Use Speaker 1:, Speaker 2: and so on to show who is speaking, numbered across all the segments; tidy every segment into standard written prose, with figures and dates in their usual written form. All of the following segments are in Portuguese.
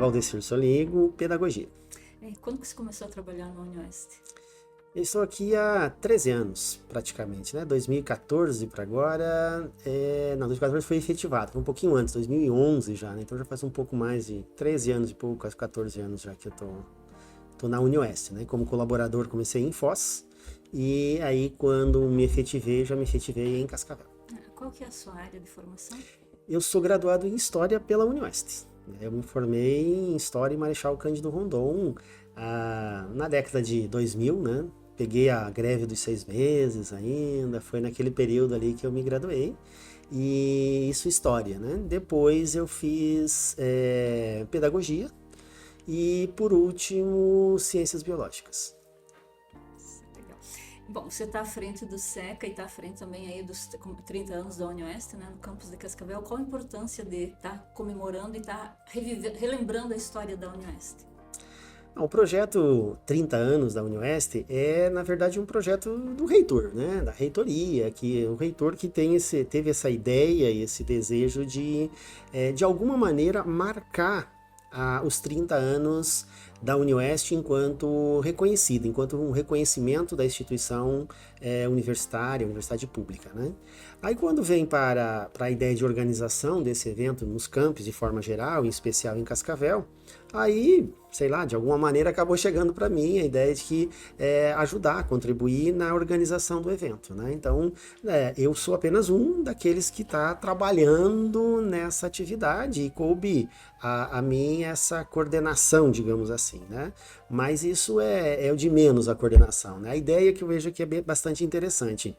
Speaker 1: Valdecir Soligo, Pedagogia.
Speaker 2: Quando que você começou a trabalhar na Unioeste?
Speaker 1: Eu estou aqui há 13 anos, praticamente, né? 2014 para agora, não, 2014 foi efetivado, foi um pouquinho antes, 2011 já, né? Então já faz um pouco mais de 13 anos e pouco, quase 14 anos já que eu tô na Unioeste, né? Como colaborador comecei em Foz, e aí quando me efetivei, já me efetivei em Cascavel.
Speaker 2: Qual que é a sua área de formação?
Speaker 1: Eu sou graduado em História pela Unioeste. Eu me formei em História em Marechal Cândido Rondon na década de 2000, né? Peguei a greve dos 6 meses ainda, foi naquele período ali que eu me graduei. E isso História, né? Depois eu fiz Pedagogia e, por último, Ciências Biológicas.
Speaker 2: Legal. Bom, você está à frente do SECA e está à frente também aí dos 30 anos da Unioeste, né, no campus de Cascavel. Qual a importância de estar comemorando e estar relembrando a história da Unioeste?
Speaker 1: O projeto 30 anos da Unioeste é, na verdade, um projeto do reitor, né? Da reitoria, que o reitor que teve essa ideia e esse desejo de alguma maneira, marcar os 30 anos da Unioeste enquanto reconhecida, enquanto um reconhecimento da instituição universitária, universidade pública, né? Aí quando vem para a ideia de organização desse evento nos campos de forma geral, em especial em Cascavel, aí, sei lá, de alguma maneira acabou chegando para mim a ideia de que ajudar, contribuir na organização do evento, né? Então, eu sou apenas um daqueles que está trabalhando nessa atividade e coube a mim essa coordenação, digamos assim, né? Mas isso é o de menos a coordenação, né? A ideia que eu vejo que é bastante interessante.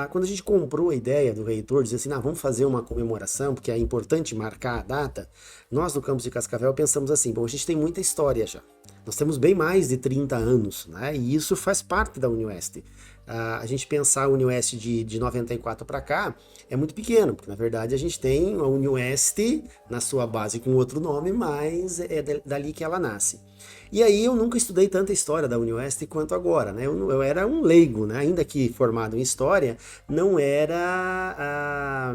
Speaker 1: Quando a gente comprou a ideia do reitor, dizer assim, vamos fazer uma comemoração, porque é importante marcar a data, nós do campus de Cascavel pensamos assim, bom, a gente tem muita história já. Nós temos bem mais de 30 anos, né? E isso faz parte da Unioeste. A gente pensar a Unioeste de 94 para cá é muito pequeno, porque na verdade a gente tem a Unioeste na sua base com outro nome, mas é dali que ela nasce. E aí eu nunca estudei tanta história da Unioeste quanto agora, né? Eu era um leigo, né? Ainda que formado em história, não era,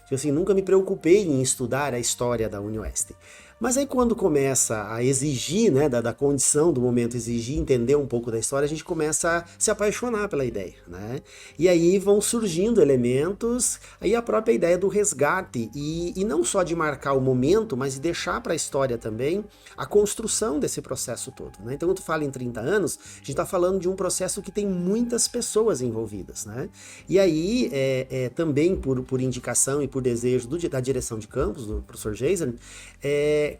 Speaker 1: tipo assim, nunca me preocupei em estudar a história da Unioeste. Mas aí quando começa a exigir, né, da condição do momento, exigir entender um pouco da história, a gente começa a se apaixonar pela ideia, né? E aí vão surgindo elementos, aí a própria ideia do resgate, e não só de marcar o momento, mas de deixar para a história também a construção desse processo todo, né? Então, quando tu fala em 30 anos, a gente está falando de um processo que tem muitas pessoas envolvidas, né? E aí, também por indicação e por desejo da direção de campus, do professor Geiser,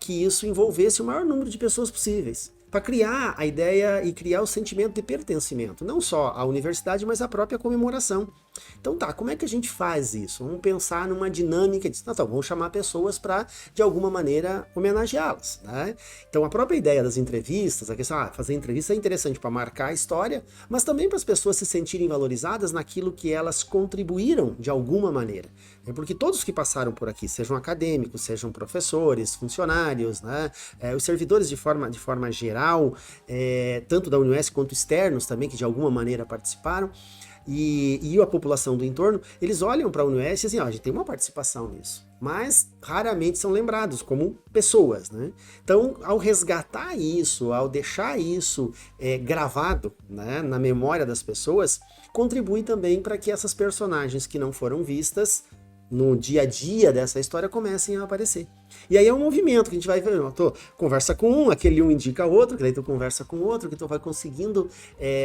Speaker 1: que isso envolvesse o maior número de pessoas possíveis, para criar a ideia e criar o sentimento de pertencimento, não só à universidade, mas à própria comemoração. Então como é que a gente faz isso? Vamos pensar numa dinâmica de, vamos chamar pessoas para, de alguma maneira, homenageá-las, né? Então a própria ideia das entrevistas, a questão, fazer entrevista é interessante para marcar a história, mas também para as pessoas se sentirem valorizadas naquilo que elas contribuíram de alguma maneira. Porque todos que passaram por aqui, sejam acadêmicos, sejam professores, funcionários, né? Os servidores de forma geral, tanto da Unioeste quanto externos também, que de alguma maneira participaram, e a população do entorno, eles olham para a Unioeste e assim, a gente tem uma participação nisso, mas raramente são lembrados como pessoas, né? Então, ao resgatar isso, ao deixar isso gravado, né, na memória das pessoas, contribui também para que essas personagens que não foram vistas no dia a dia dessa história comecem a aparecer. E aí é um movimento que a gente vai ver, conversa com um, aquele um indica outro, que daí tu conversa com outro, que tu vai conseguindo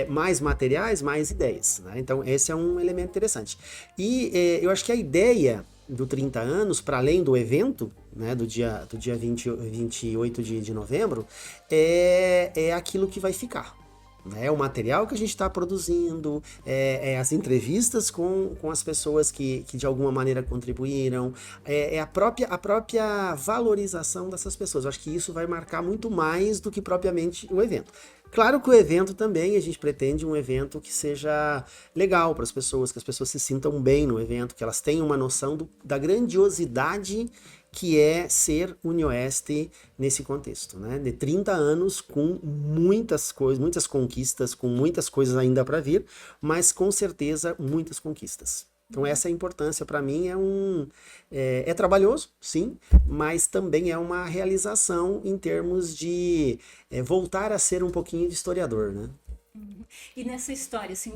Speaker 1: mais materiais, mais ideias, né? Então esse é um elemento interessante. E eu acho que a ideia do 30 anos, para além do evento, né, do dia 28 de novembro, é aquilo que vai ficar. É o material que a gente está produzindo, as entrevistas com as pessoas que de alguma maneira contribuíram, a própria valorização dessas pessoas. Eu acho que isso vai marcar muito mais do que propriamente o evento. Claro que o evento também, a gente pretende um evento que seja legal para as pessoas, que as pessoas se sintam bem no evento, que elas tenham uma noção da grandiosidade que é ser Unioeste nesse contexto, né? De 30 anos com muitas coisas, muitas conquistas, com muitas coisas ainda para vir, mas com certeza muitas conquistas. Então essa é a importância para mim, é trabalhoso, sim, mas também é uma realização em termos de voltar a ser um pouquinho de historiador, né?
Speaker 2: E nessa história, assim,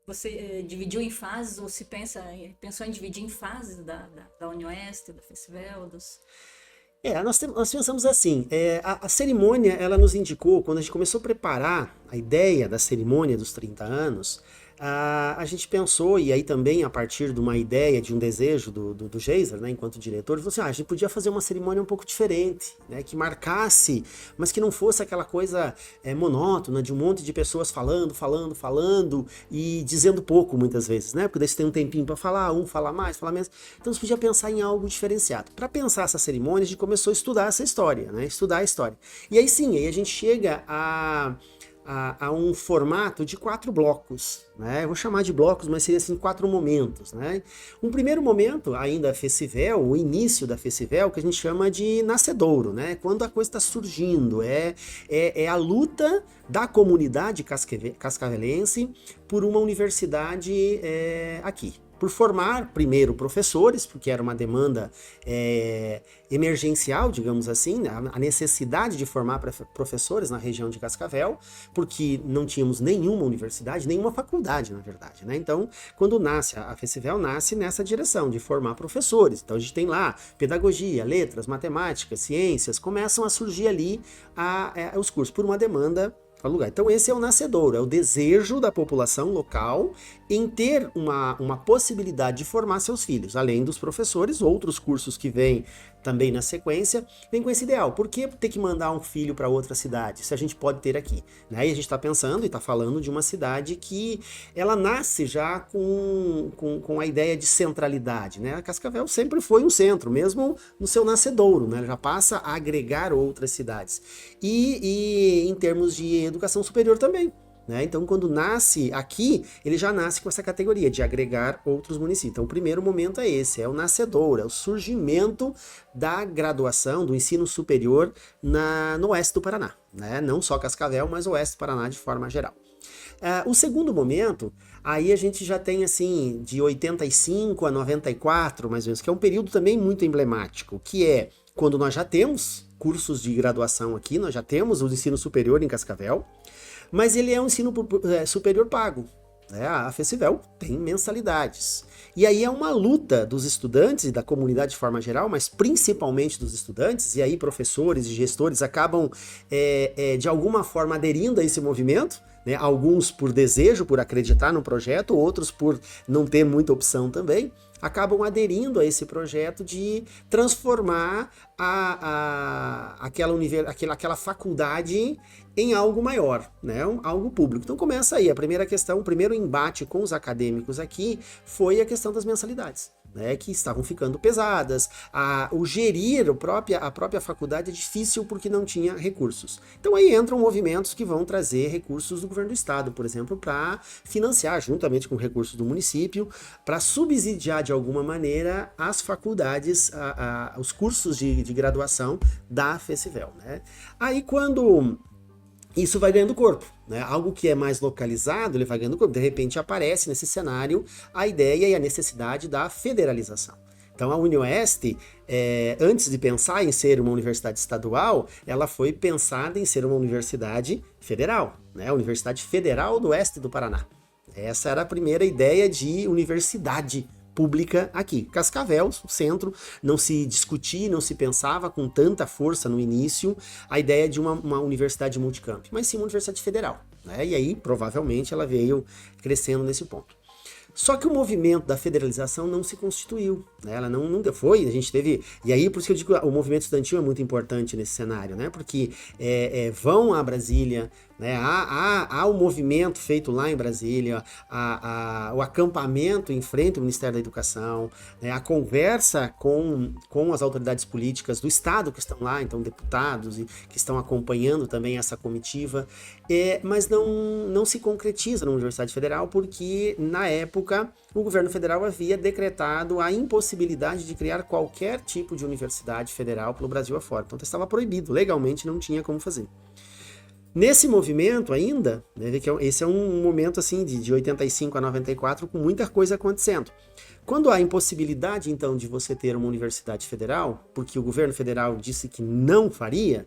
Speaker 2: você dividiu em fases ou se pensou em dividir em fases da Unioeste, da Festival, dos...
Speaker 1: Nós pensamos assim, a cerimônia, ela nos indicou, quando a gente começou a preparar a ideia da cerimônia dos 30 anos, a gente pensou, e aí também a partir de uma ideia, de um desejo do Geiser, né, enquanto diretor, ele falou assim, a gente podia fazer uma cerimônia um pouco diferente, né, que marcasse, mas que não fosse aquela coisa monótona, de um monte de pessoas falando, e dizendo pouco muitas vezes, né, porque daí você tem um tempinho para falar, um fala mais, fala menos, então você podia pensar em algo diferenciado. Para pensar essa cerimônia, a gente começou a estudar essa história, né, estudar a história. E aí sim, aí a gente chega a um formato de 4 blocos, né? Eu vou chamar de blocos, mas seria assim 4 momentos, né? Um primeiro momento, ainda a Festival, o início da Festival, que a gente chama de nascedouro, né? Quando a coisa está surgindo, é a luta da comunidade cascavelense por uma universidade aqui. Por formar, primeiro, professores, porque era uma demanda emergencial, digamos assim, né? A necessidade de formar professores na região de Cascavel, porque não tínhamos nenhuma universidade, nenhuma faculdade, na verdade, né? Então, quando nasce, a Festival nasce nessa direção, de formar professores. Então, a gente tem lá pedagogia, letras, matemática, ciências, começam a surgir ali os cursos, por uma demanda para lugar. Então esse é o nascedouro, é o desejo da população local em ter uma possibilidade de formar seus filhos, além dos professores, outros cursos que vêm também na sequência, vem com esse ideal. Por que ter que mandar um filho para outra cidade, se a gente pode ter aqui? Né? E a gente está pensando e está falando de uma cidade que ela nasce já com a ideia de centralidade. Né? A Cascavel sempre foi um centro, mesmo no seu nascedouro, né? Ela já passa a agregar outras cidades. E em termos de educação superior também. Né? Então, quando nasce aqui, ele já nasce com essa categoria de agregar outros municípios. Então, o primeiro momento é esse, é o nascedouro, é o surgimento da graduação, do ensino superior no oeste do Paraná. Né? Não só Cascavel, mas o oeste do Paraná de forma geral. O segundo momento, aí a gente já tem assim, de 85 a 94, mais ou menos, que é um período também muito emblemático, que é quando nós já temos cursos de graduação aqui, nós já temos o ensino superior em Cascavel, mas ele é um ensino superior pago. Né? A Festival tem mensalidades. E aí é uma luta dos estudantes e da comunidade de forma geral, mas principalmente dos estudantes, e aí professores e gestores acabam de alguma forma aderindo a esse movimento, né? Alguns por desejo, por acreditar no projeto, outros por não ter muita opção também, acabam aderindo a esse projeto de transformar aquela faculdade em algo maior, né? Algo público. Então começa aí, a primeira questão, o primeiro embate com os acadêmicos aqui foi a questão das mensalidades. Né, que estavam ficando pesadas, o gerir a própria faculdade é difícil porque não tinha recursos. Então aí entram movimentos que vão trazer recursos do governo do estado, por exemplo, para financiar, juntamente com recursos do município, para subsidiar de alguma maneira as faculdades, os cursos de graduação da Festival. Né? Aí quando isso vai ganhando corpo, né? Algo que é mais localizado, ele vai ganhando corpo. De repente aparece nesse cenário a ideia e a necessidade da federalização. Então a Unioeste, antes de pensar em ser uma universidade estadual, ela foi pensada em ser uma universidade federal, né? A Universidade Federal do Oeste do Paraná. Essa era a primeira ideia de universidade pública aqui. Cascavel, o centro, não se discutia, não se pensava com tanta força no início a ideia de uma universidade multicamp, mas sim uma universidade federal. Né? E aí, provavelmente, ela veio crescendo nesse ponto. Só que o movimento da federalização não se constituiu, né? Ela nunca foi, a gente teve, e aí por isso que eu digo que o movimento estudantil é muito importante nesse cenário, né? Porque vão a Brasília, né? Há o movimento feito lá em Brasília, o acampamento em frente ao Ministério da Educação, né? A conversa com as autoridades políticas do Estado que estão lá, então deputados que estão acompanhando também essa comitiva, mas não se concretiza na Universidade Federal porque, na época, o governo federal havia decretado a impossibilidade de criar qualquer tipo de universidade federal pelo Brasil afora. Então estava proibido, legalmente não tinha como fazer. Nesse movimento ainda, né, que esse é um momento assim de 85 a 94 com muita coisa acontecendo. Quando há impossibilidade, então, de você ter uma universidade federal, porque o governo federal disse que não faria,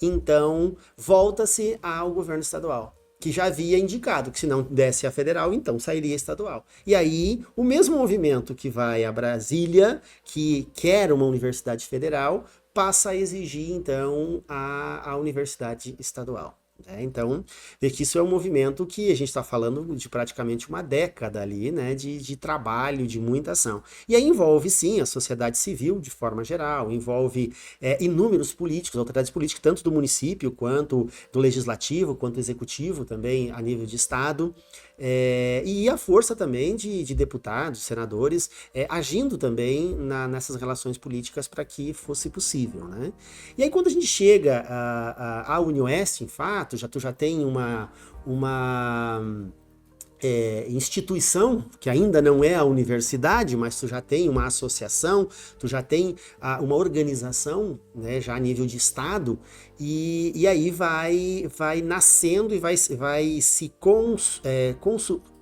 Speaker 1: então volta-se ao governo estadual, que já havia indicado que se não desse a federal, então sairia estadual. E aí, o mesmo movimento que vai a Brasília, que quer uma universidade federal, passa a exigir, então, a universidade estadual. Então, vê que isso é um movimento que a gente está falando de praticamente uma década ali, né, de trabalho, de muita ação. E aí envolve, sim, a sociedade civil de forma geral, envolve inúmeros políticos, autoridades políticas, tanto do município, quanto do legislativo, quanto do executivo também, a nível de estado, e a força também de deputados, senadores, agindo também nessas relações políticas para que fosse possível, né? E aí quando a gente chega à UniOeste, em fato, tu já tem uma instituição, que ainda não é a universidade, mas tu já tem uma associação, tu já tem uma organização, né, já a nível de estado, e aí vai nascendo e vai se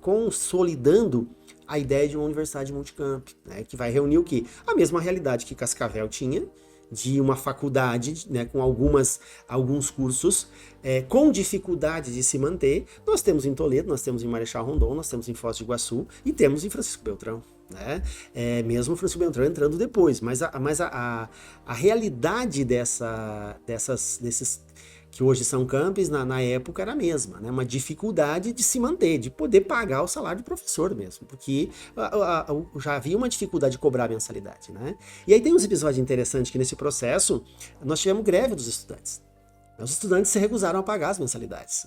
Speaker 1: consolidando a ideia de uma universidade multicamp, né, que vai reunir o quê? A mesma realidade que Cascavel tinha, de uma faculdade, né, com alguns cursos, com dificuldade de se manter. Nós temos em Toledo, nós temos em Marechal Rondon, nós temos em Foz do Iguaçu e temos em Francisco Beltrão. Né? Mesmo o Francisco Beltrão entrando depois, mas a realidade desses que hoje são campos, na época era a mesma, né? Uma dificuldade de se manter, de poder pagar o salário de professor mesmo, porque já havia uma dificuldade de cobrar a mensalidade, né? E aí tem uns episódios interessantes que nesse processo nós tivemos greve dos estudantes. Os estudantes se recusaram a pagar as mensalidades.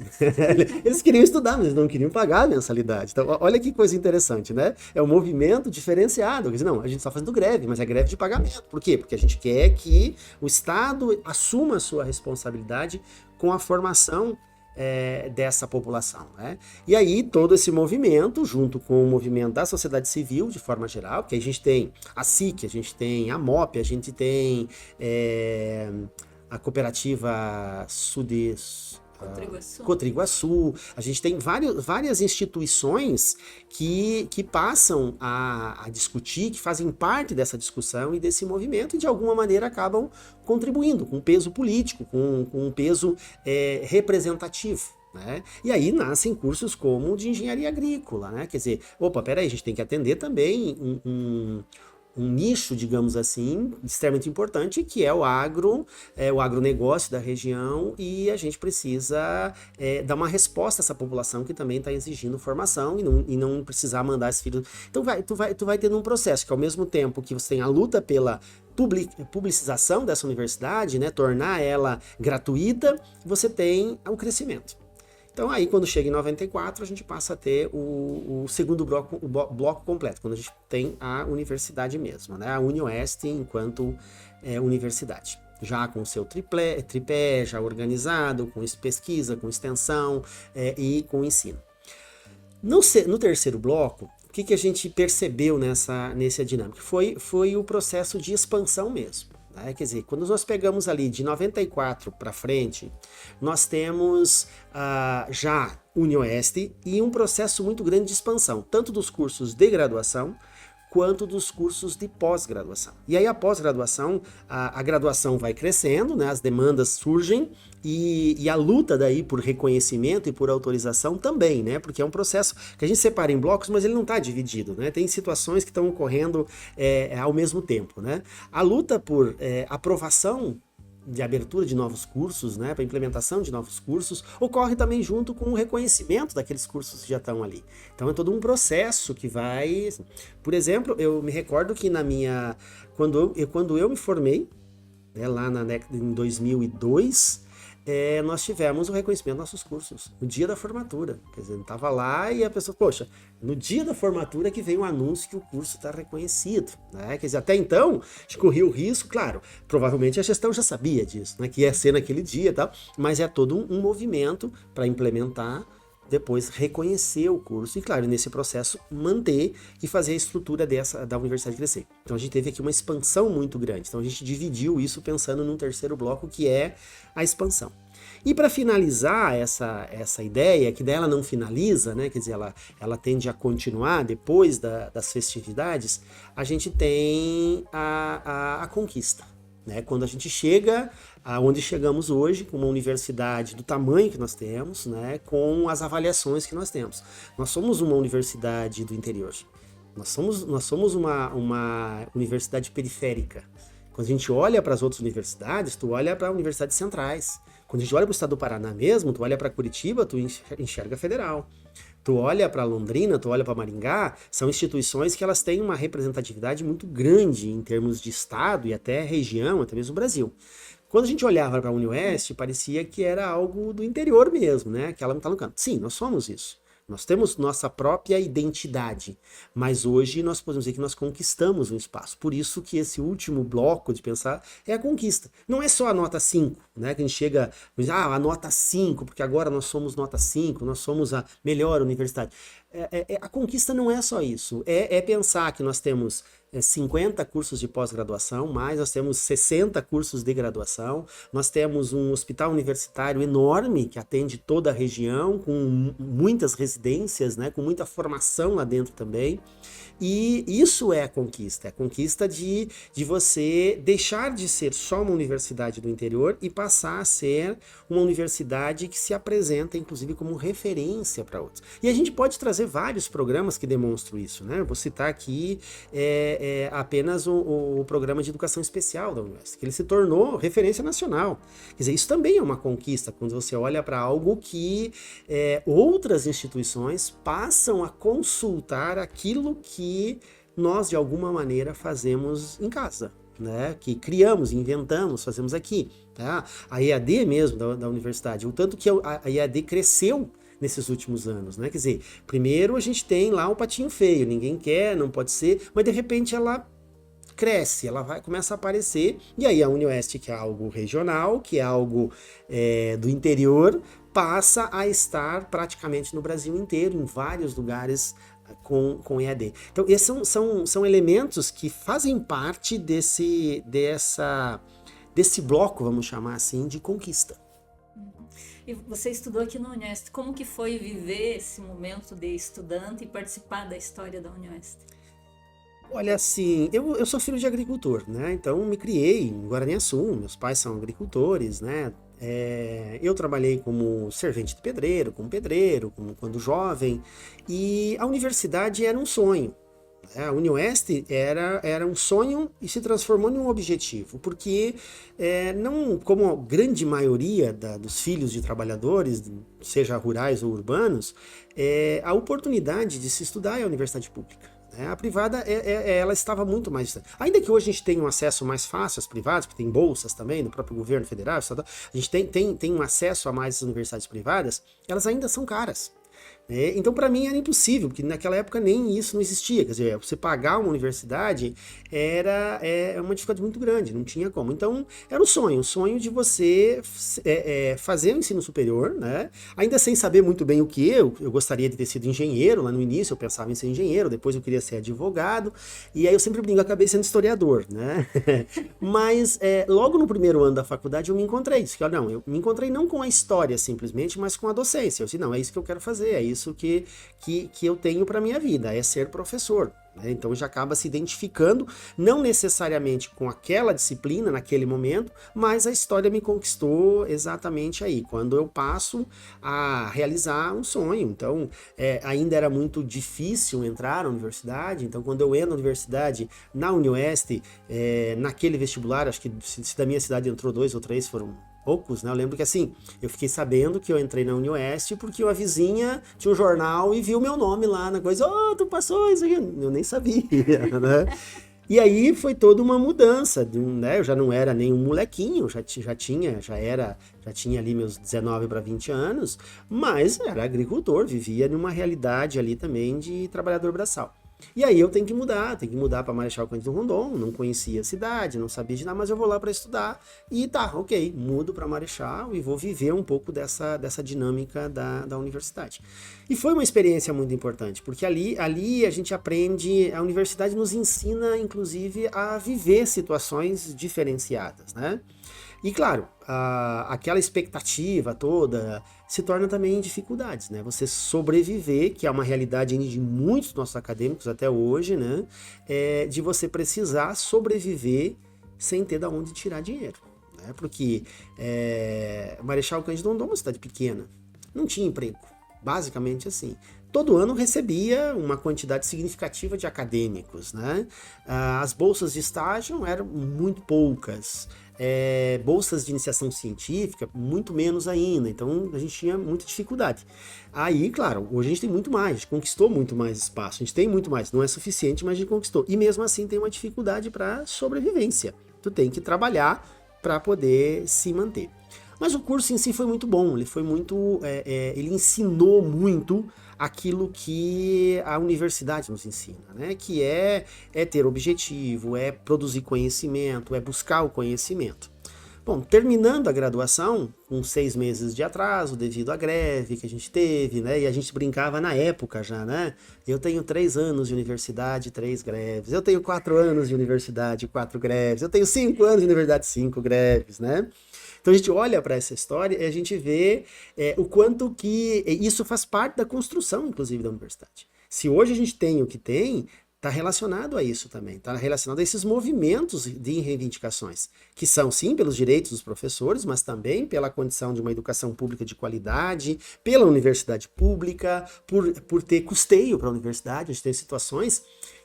Speaker 1: Eles queriam estudar, mas eles não queriam pagar a mensalidade. Então, olha que coisa interessante, né? É um movimento diferenciado. Quer dizer, não, a gente está fazendo greve, mas é greve de pagamento. Por quê? Porque a gente quer que o Estado assuma a sua responsabilidade com a formação dessa população, né? E aí todo esse movimento, junto com o movimento da sociedade civil, de forma geral, que a gente tem a SIC, a gente tem a MOP, a gente tem a cooperativa Cotriguaçu, a gente tem várias instituições que passam a discutir, que fazem parte dessa discussão e desse movimento e de alguma maneira acabam contribuindo com peso político, com um peso representativo. Né? E aí nascem cursos como de engenharia agrícola, né? Quer dizer, peraí, a gente tem que atender também um nicho, digamos assim, extremamente importante, que é o agronegócio da região, e a gente precisa dar uma resposta a essa população que também está exigindo formação e não precisar mandar esse filho. Então tu vai tendo um processo que ao mesmo tempo que você tem a luta pela publicização dessa universidade, né, tornar ela gratuita, você tem o crescimento. Então aí quando chega em 94 a gente passa a ter o segundo bloco completo, quando a gente tem a universidade mesmo, né? A UniOeste enquanto universidade, já com o seu tripé já organizado, com pesquisa, com extensão e com ensino. No terceiro bloco, o que a gente percebeu nessa dinâmica? Foi o processo de expansão mesmo. Quer dizer, quando nós pegamos ali de 94 para frente, nós temos já UniOeste e um processo muito grande de expansão, tanto dos cursos de graduação quanto dos cursos de pós-graduação. E aí a pós-graduação, a graduação vai crescendo, né, as demandas surgem e a luta daí por reconhecimento e por autorização também, né, porque é um processo que a gente separa em blocos, mas ele não está dividido, né, tem situações que estão ocorrendo ao mesmo tempo, né. A luta por aprovação de abertura de novos cursos, né, para implementação de novos cursos, ocorre também junto com o reconhecimento daqueles cursos que já estão ali. Então é todo um processo que vai... Por exemplo, eu me recordo que quando eu me formei, né, lá em 2002, nós tivemos o reconhecimento dos nossos cursos, no dia da formatura. Quer dizer, eu estava lá e a pessoa, poxa, no dia da formatura que vem um anúncio que o curso está reconhecido. Né? Quer dizer, até então, a gente corria o risco, claro, provavelmente a gestão já sabia disso, né, que ia ser naquele dia e tal, mas é todo um movimento para implementar, depois reconhecer o curso e, claro, nesse processo manter e fazer a estrutura da universidade crescer. Então a gente teve aqui uma expansão muito grande. Então a gente dividiu isso pensando num terceiro bloco que é a expansão. E para finalizar essa ideia, que daí ela não finaliza, né? Quer dizer, ela tende a continuar depois das festividades, a gente tem a conquista. Né? Quando a gente chega aonde chegamos hoje, com uma universidade do tamanho que nós temos, né? Com as avaliações que nós temos. Nós somos uma universidade do interior. Nós somos uma universidade periférica. Quando a gente olha para as outras universidades, tu olha para universidades centrais. Quando a gente olha para o estado do Paraná mesmo, tu olha para Curitiba, tu enxerga federal. Tu olha para Londrina, tu olha para Maringá, são instituições que elas têm uma representatividade muito grande em termos de estado e até região, até mesmo Brasil. Quando a gente olhava para a UniOeste, parecia que era algo do interior mesmo, né? Que ela não está no canto. Sim, nós somos isso. Nós temos nossa própria identidade, mas hoje nós podemos dizer que nós conquistamos um espaço. Por isso que esse último bloco de pensar é a conquista. Não é só a nota 5, né? Que a gente chega e diz, a nota 5, porque agora nós somos nota 5, nós somos a melhor universidade. A conquista não é só isso, é pensar que nós temos 50 cursos de pós-graduação, mais nós temos 60 cursos de graduação, nós temos um hospital universitário enorme que atende toda a região, com muitas residências, né, com muita formação lá dentro também. E isso é a conquista de você deixar de ser só uma universidade do interior e passar a ser uma universidade que se apresenta, inclusive, como referência para outros. E a gente pode trazer vários programas que demonstram isso, né? Eu vou citar aqui apenas o programa de educação especial da Unesp, que ele se tornou referência nacional. Quer dizer, isso também é uma conquista, quando você olha para algo que outras instituições passam a consultar aquilo que nós, de alguma maneira, fazemos em casa, né? Que criamos, inventamos, fazemos aqui. Tá? A EAD mesmo da universidade, o tanto que a EAD cresceu nesses últimos anos, né? Quer dizer, primeiro a gente tem lá o patinho feio, ninguém quer, não pode ser, mas de repente ela cresce, ela começa a aparecer, e aí a UniOeste, que é algo regional, que é algo do interior, passa a estar praticamente no Brasil inteiro, em vários lugares com EAD. Então, esses são elementos que fazem parte desse bloco, vamos chamar assim, de conquista.
Speaker 2: E você estudou aqui na Unesp. Como que foi viver esse momento de estudante e participar da história da Unesp?
Speaker 1: Olha, assim, eu sou filho de agricultor, né? Então me criei em Guaraniaçu, meus pais são agricultores, né? Eu trabalhei como servente de pedreiro, quando jovem, e a universidade era um sonho. A UniOeste era um sonho e se transformou em um objetivo, porque não, como a grande maioria dos filhos de trabalhadores, seja rurais ou urbanos, a oportunidade de se estudar é a universidade pública. A privada, ela estava muito mais distante. Ainda que hoje a gente tenha um acesso mais fácil às privadas, porque tem bolsas também do próprio governo federal, a gente tem um acesso a mais universidades privadas, elas ainda são caras. Então, para mim, era impossível, porque naquela época nem isso não existia. Quer dizer, você pagar uma universidade era uma dificuldade muito grande, não tinha como. Então, era o sonho de você fazer o ensino superior, né? Ainda sem saber muito bem o que. Eu gostaria de ter sido engenheiro lá no início, eu pensava em ser engenheiro, depois eu queria ser advogado, e aí eu sempre brinco, eu acabei sendo historiador, né? Mas, logo no primeiro ano da faculdade, eu me encontrei. Eu me encontrei não com a história simplesmente, mas com a docência. Eu disse, não, é isso que eu quero fazer, é isso que eu tenho para minha vida, é ser professor. Né? Então já acaba se identificando, não necessariamente com aquela disciplina naquele momento, mas a história me conquistou exatamente aí, quando eu passo a realizar um sonho. Então ainda era muito difícil entrar na universidade, então quando eu entro na universidade, na UniOeste, naquele vestibular, acho que se da minha cidade entrou 2 ou 3, foram poucos, né? Eu lembro que assim, eu fiquei sabendo que eu entrei na UniOeste porque uma vizinha tinha um jornal e viu meu nome lá na coisa, tu passou isso aqui, eu nem sabia, né? E aí foi toda uma mudança, né? Eu já não era nem um molequinho, já tinha ali meus 19 para 20 anos, mas era agricultor, vivia numa realidade ali também de trabalhador braçal. E aí eu tenho que mudar para Marechal Cândido Rondon, não conhecia a cidade, não sabia de nada, mas eu vou lá para estudar e tá, ok, mudo para Marechal e vou viver um pouco dessa dinâmica da universidade. E foi uma experiência muito importante, porque ali a gente aprende, a universidade nos ensina, inclusive, a viver situações diferenciadas, né? E claro, aquela expectativa toda se torna também em dificuldades, né? Você sobreviver, que é uma realidade ainda de muitos nossos acadêmicos até hoje, né? De você precisar sobreviver sem ter de onde tirar dinheiro, né? Porque Marechal Cândido Rondon é uma cidade pequena, não tinha emprego, basicamente assim. Todo ano recebia uma quantidade significativa de acadêmicos, né? As bolsas de estágio eram muito poucas. Bolsas de iniciação científica, muito menos ainda. Então, a gente tinha muita dificuldade. Aí, claro, hoje a gente tem muito mais, a gente conquistou muito mais espaço, a gente tem muito mais. Não é suficiente, mas a gente conquistou. E mesmo assim tem uma dificuldade para sobrevivência. Tu tem que trabalhar para poder se manter. Mas o curso em si foi muito bom, ele foi muito, ele ensinou muito aquilo que a universidade nos ensina, né? Que é ter objetivo, é produzir conhecimento, é buscar o conhecimento. Bom, terminando a graduação, com 6 meses de atraso devido à greve que a gente teve, né? E a gente brincava na época já, né? Eu tenho 3 anos de universidade, 3 greves. Eu tenho 4 anos de universidade, 4 greves. Eu tenho 5 anos de universidade, 5 greves, né? Então a gente olha para essa história e a gente vê o quanto que isso faz parte da construção, inclusive, da universidade. Se hoje a gente tem o que tem, está relacionado a isso também, está relacionado a esses movimentos de reivindicações, que são, sim, pelos direitos dos professores, mas também pela condição de uma educação pública de qualidade, pela universidade pública, por ter custeio para a universidade. A gente tem situações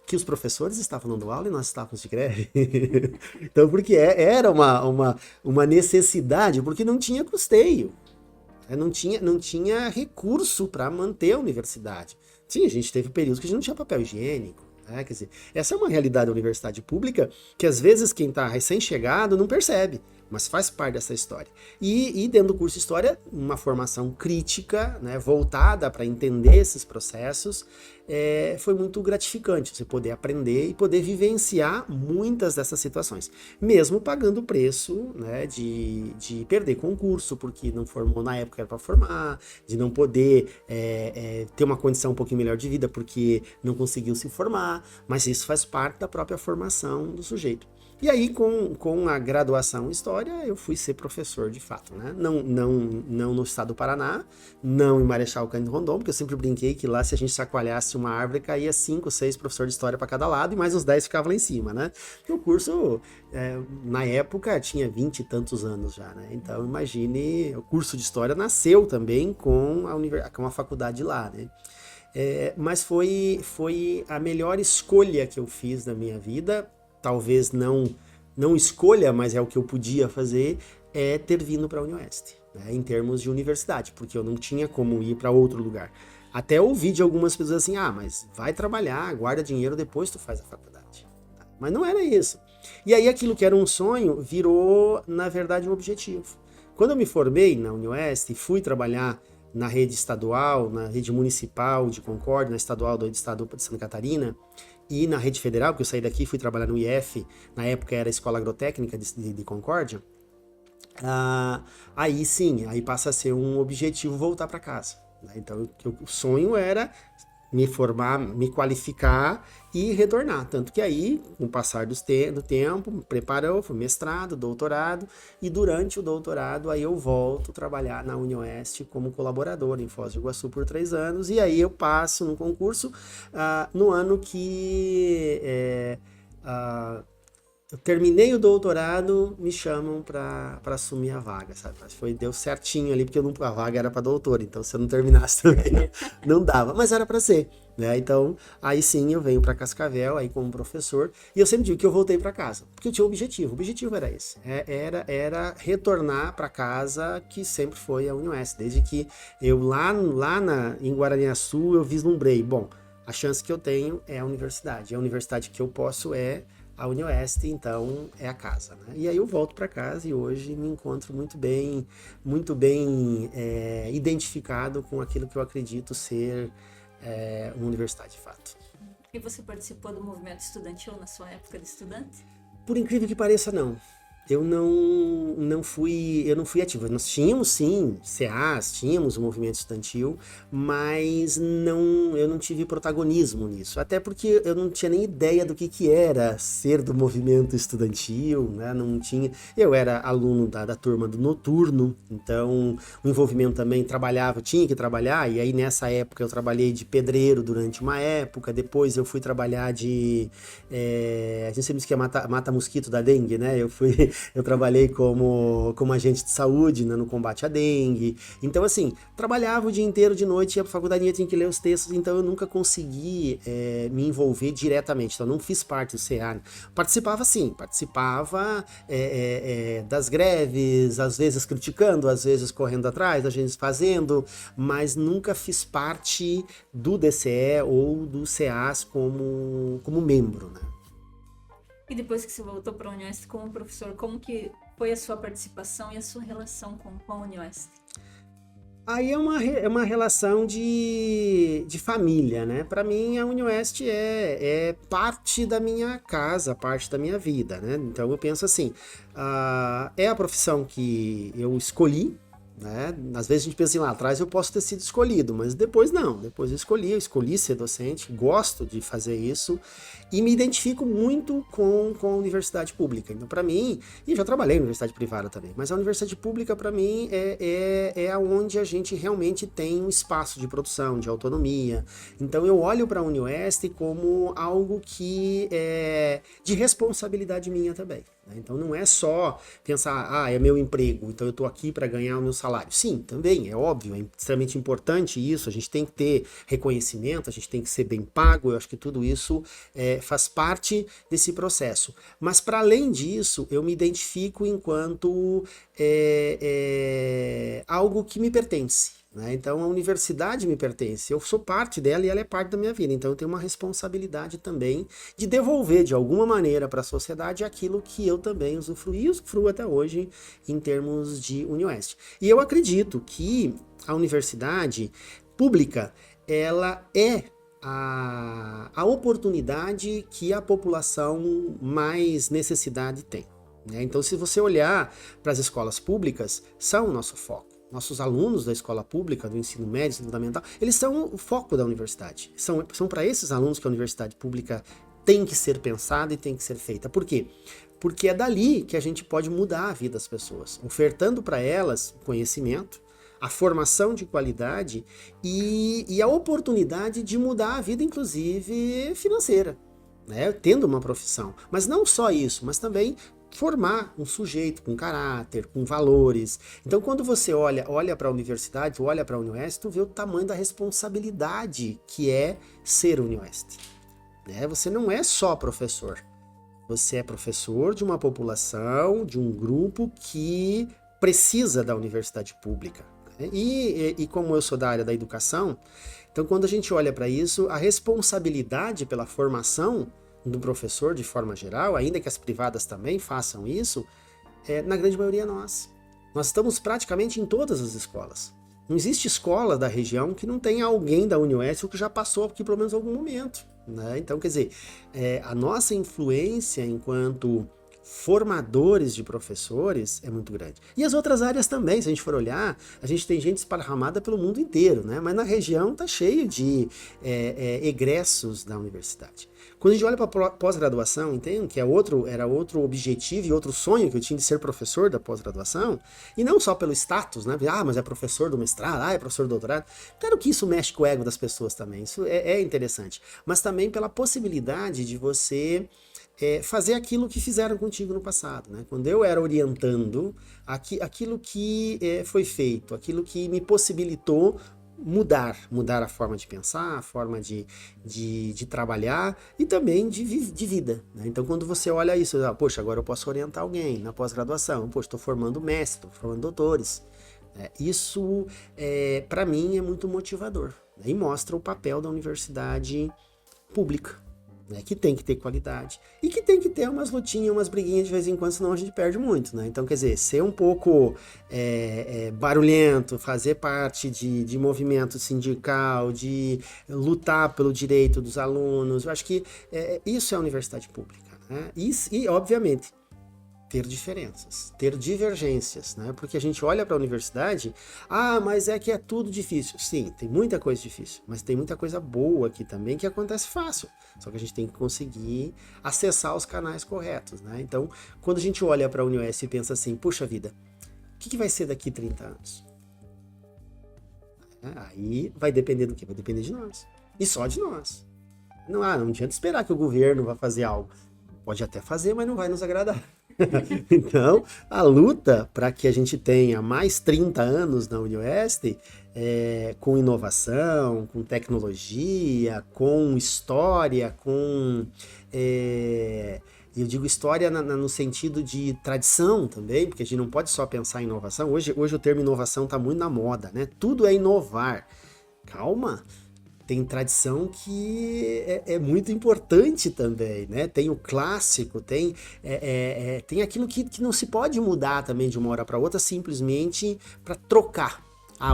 Speaker 1: que os professores estavam dando aula e nós estávamos de greve. Então, porque era uma necessidade, porque não tinha custeio, não tinha recurso para manter a universidade. Sim, a gente teve períodos que a gente não tinha papel higiênico. Quer dizer, essa é uma realidade da universidade pública que às vezes quem está recém-chegado não percebe, mas faz parte dessa história. E dentro do curso de História, uma formação crítica, né, voltada para entender esses processos, foi muito gratificante você poder aprender e poder vivenciar muitas dessas situações, mesmo pagando o preço, né, de perder concurso, porque não formou na época que era para formar, de não poder ter uma condição um pouquinho melhor de vida porque não conseguiu se formar, mas isso faz parte da própria formação do sujeito. E aí, com a graduação em História, eu fui ser professor de fato, né? Não no estado do Paraná, não em Marechal Cândido Rondon, porque eu sempre brinquei que lá, se a gente chacoalhasse uma árvore, caía 5, 6 professores de História para cada lado e mais uns 10 ficavam lá em cima, né? Porque o curso, na época, tinha 20 e tantos anos já, né? Então, imagine, o curso de História nasceu também com a faculdade lá, né? Mas foi a melhor escolha que eu fiz na minha vida. Talvez não escolha, mas é o que eu podia fazer, ter vindo para a UniOeste, né, em termos de universidade, porque eu não tinha como ir para outro lugar. Até ouvi de algumas pessoas assim, mas vai trabalhar, guarda dinheiro, depois tu faz a faculdade. Mas não era isso. E aí aquilo que era um sonho virou, na verdade, um objetivo. Quando eu me formei na UniOeste e fui trabalhar na rede estadual, na rede municipal de Concórdia, na estadual do estado de Santa Catarina, e na rede federal, porque eu saí daqui e fui trabalhar no IF, na época era a Escola Agrotécnica de Concórdia, aí sim, aí passa a ser um objetivo voltar para casa, né? Então o sonho era me formar, me qualificar e retornar. Tanto que aí, com o passar do tempo, me preparou, foi mestrado, doutorado, e durante o doutorado aí eu volto a trabalhar na UniOeste como colaborador em Foz do Iguaçu por 3 anos, e aí eu passo no concurso no ano que eu terminei o doutorado, me chamam para assumir a vaga, sabe? Deu certinho ali, porque a vaga era para doutor, então se eu não terminasse também não dava, mas era para ser, né? Então, aí sim eu venho para Cascavel, aí como professor, e eu sempre digo que eu voltei para casa, porque eu tinha um objetivo, o objetivo era esse, era retornar para casa, que sempre foi a UniOeste, desde que eu em Guaraniaçu eu vislumbrei, bom, a chance que eu tenho é a universidade que eu posso a UniOeste, então, é a casa, né? E aí eu volto para casa e hoje me encontro muito bem identificado com aquilo que eu acredito ser uma universidade de fato.
Speaker 2: E você participou do movimento estudantil na sua época de estudante?
Speaker 1: Por incrível que pareça, não. Eu não fui ativo. Nós tínhamos sim CAs, tínhamos o movimento estudantil, mas eu não tive protagonismo nisso. Até porque eu não tinha nem ideia do que era ser do movimento estudantil, né? Não tinha. Eu era aluno da turma do noturno, então o envolvimento também trabalhava, tinha que trabalhar, e aí nessa época eu trabalhei de pedreiro durante uma época, depois eu fui trabalhar a gente sempre diz que é mata-mosquito da dengue, né? Eu trabalhei como agente de saúde, né, no combate à dengue. Então, assim, trabalhava o dia inteiro, de noite, ia pra faculdade, tinha que ler os textos, então eu nunca consegui me envolver diretamente. Então, não fiz parte do CEAR. Participava, sim, das greves, às vezes criticando, às vezes correndo atrás, às vezes fazendo, mas nunca fiz parte do DCE ou do CEAS como membro, né?
Speaker 2: E depois que você voltou para a Unioeste como professor, como que foi a sua participação e a sua relação com a Unioeste?
Speaker 1: Aí é uma relação de família, né? Para mim, a Unioeste é parte da minha casa, parte da minha vida, né? Então eu penso assim, é a profissão que eu escolhi, né? Às vezes a gente pensa assim, lá atrás eu posso ter sido escolhido, mas depois não. Depois eu escolhi ser docente, gosto de fazer isso e me identifico muito com a universidade pública. Então, para mim, e já trabalhei em universidade privada também, mas a universidade pública, para mim, é onde a gente realmente tem um espaço de produção, de autonomia. Então, eu olho para a Unioeste como algo que é de responsabilidade minha também. Então não é só pensar, é meu emprego, então eu estou aqui para ganhar o meu salário. Sim, também, é óbvio, é extremamente importante isso, a gente tem que ter reconhecimento, a gente tem que ser bem pago, eu acho que tudo isso faz parte desse processo. Mas para além disso, eu me identifico enquanto algo que me pertence. Né? Então a universidade me pertence, eu sou parte dela e ela é parte da minha vida, então eu tenho uma responsabilidade também de devolver de alguma maneira para a sociedade aquilo que eu também usufruí e usufruo até hoje em termos de Unioeste. E eu acredito que a universidade pública, ela é a oportunidade que a população mais necessidade tem. Né? Então se você olhar para as escolas públicas, são o nosso foco. Nossos alunos da escola pública, do ensino médio, ensino fundamental, eles são o foco da universidade. São para esses alunos que a universidade pública tem que ser pensada e tem que ser feita. Por quê? Porque é dali que a gente pode mudar a vida das pessoas, ofertando para elas conhecimento, a formação de qualidade e a oportunidade de mudar a vida, inclusive financeira. Né, tendo uma profissão. Mas não só isso, mas também formar um sujeito com caráter, com valores. Então, quando você olha para a universidade, olha para a Unioeste, tu vê o tamanho da responsabilidade que é ser Unioeste. Né? Você não é só professor. Você é professor de uma população, de um grupo que precisa da universidade pública. Né? E como eu sou da área da educação, então quando a gente olha para isso, a responsabilidade pela formação do professor de forma geral, ainda que as privadas também façam isso, na grande maioria é nós. Nós estamos praticamente em todas as escolas. Não existe escola da região que não tenha alguém da Unioeste ou que já passou aqui pelo menos em algum momento. Né? Então, quer dizer, a nossa influência enquanto formadores de professores é muito grande. E as outras áreas também, se a gente for olhar, a gente tem gente esparramada pelo mundo inteiro, né? Mas na região está cheio de egressos da universidade. Quando a gente olha para a pós-graduação, entende? Que era outro objetivo e outro sonho que eu tinha de ser professor da pós-graduação, e não só pelo status, né? Mas é professor do mestrado, é professor do doutorado. Claro que isso mexe com o ego das pessoas também, isso é interessante. Mas também pela possibilidade de você fazer aquilo que fizeram contigo no passado. Né? Quando eu era orientando, aquilo que foi feito, aquilo que me possibilitou mudar a forma de pensar, a forma de trabalhar e também de vida. Né? Então, quando você olha isso, poxa, agora eu posso orientar alguém na pós-graduação, poxa, estou formando mestre, estou formando doutores. Isso, para mim, é muito motivador, né? E mostra o papel da universidade pública. Né, que tem que ter qualidade e que tem que ter umas lutinhas, umas briguinhas de vez em quando, senão a gente perde muito, né? Então, quer dizer, ser um pouco barulhento, fazer parte de movimento sindical, de lutar pelo direito dos alunos, eu acho que isso é a universidade pública. Né? E, obviamente, ter diferenças, ter divergências, né? Porque a gente olha para a universidade, mas é que é tudo difícil. Sim, tem muita coisa difícil, mas tem muita coisa boa aqui também que acontece fácil. Só que a gente tem que conseguir acessar os canais corretos, né? Então, quando a gente olha para a UniOS e pensa assim, puxa vida, o que vai ser daqui 30 anos? Aí vai depender do quê? Vai depender de nós. E só de nós. Não adianta esperar que o governo vá fazer algo. Pode até fazer, mas não vai nos agradar. Então, a luta para que a gente tenha mais 30 anos na UniOeste, com inovação, com tecnologia, com história, eu digo história no sentido de tradição também, porque a gente não pode só pensar em inovação. Hoje o termo inovação está muito na moda, né? Tudo é inovar. Calma! Tem tradição que é muito importante também, né? Tem o clássico, tem aquilo que não se pode mudar também de uma hora para outra, simplesmente para trocar.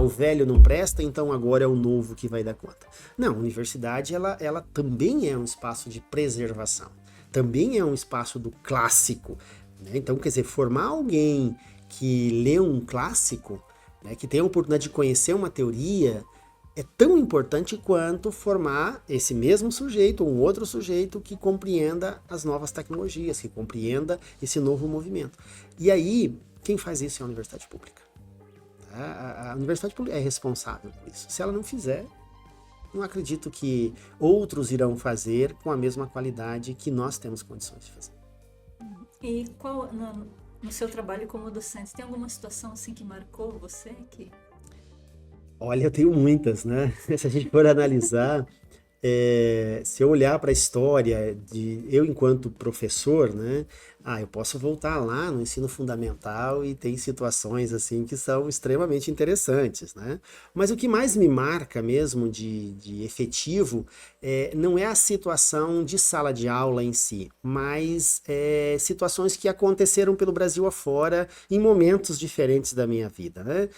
Speaker 1: O velho não presta, então agora é o novo que vai dar conta. Não, a universidade ela também é um espaço de preservação, também é um espaço do clássico, né? Então, quer dizer, formar alguém que lê um clássico, né, que tem a oportunidade de conhecer uma teoria, é tão importante quanto formar esse mesmo sujeito ou um outro sujeito que compreenda as novas tecnologias, que compreenda esse novo movimento. E aí, quem faz isso é a universidade pública. A universidade pública é responsável por isso. Se ela não fizer, não acredito que outros irão fazer com a mesma qualidade que nós temos condições de fazer.
Speaker 2: E qual, no seu trabalho como docente, tem alguma situação assim que marcou você?
Speaker 1: Olha, eu tenho muitas, né? Se a gente for analisar, se eu olhar para a história de eu enquanto professor, né? Eu posso voltar lá no ensino fundamental e tem situações assim que são extremamente interessantes, né? Mas o que mais me marca mesmo de efetivo não é a situação de sala de aula em si, mas situações que aconteceram pelo Brasil afora em momentos diferentes da minha vida, né?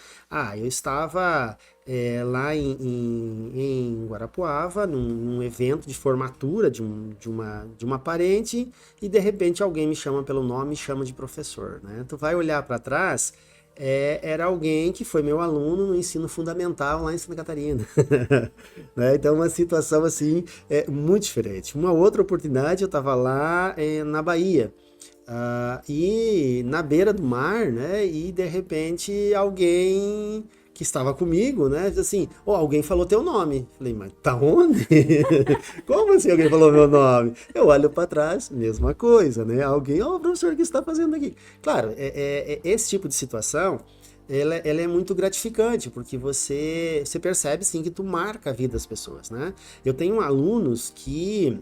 Speaker 1: Eu estava lá em Guarapuava, num evento de formatura de uma parente, e de repente alguém me chama pelo nome e chama de professor, né? Tu vai olhar para trás, era alguém que foi meu aluno no ensino fundamental lá em Santa Catarina. Né? Então, uma situação assim muito diferente. Uma outra oportunidade, eu estava lá na Bahia. E na beira do mar, né? E de repente alguém que estava comigo, né? Diz assim, alguém falou teu nome. Falei, mas tá onde? Como assim alguém falou meu nome? Eu olho para trás, mesma coisa, né? Alguém, professor, o que você está fazendo aqui? Claro, esse tipo de situação, ela é muito gratificante, porque você percebe, sim, que tu marca a vida das pessoas, né? Eu tenho alunos que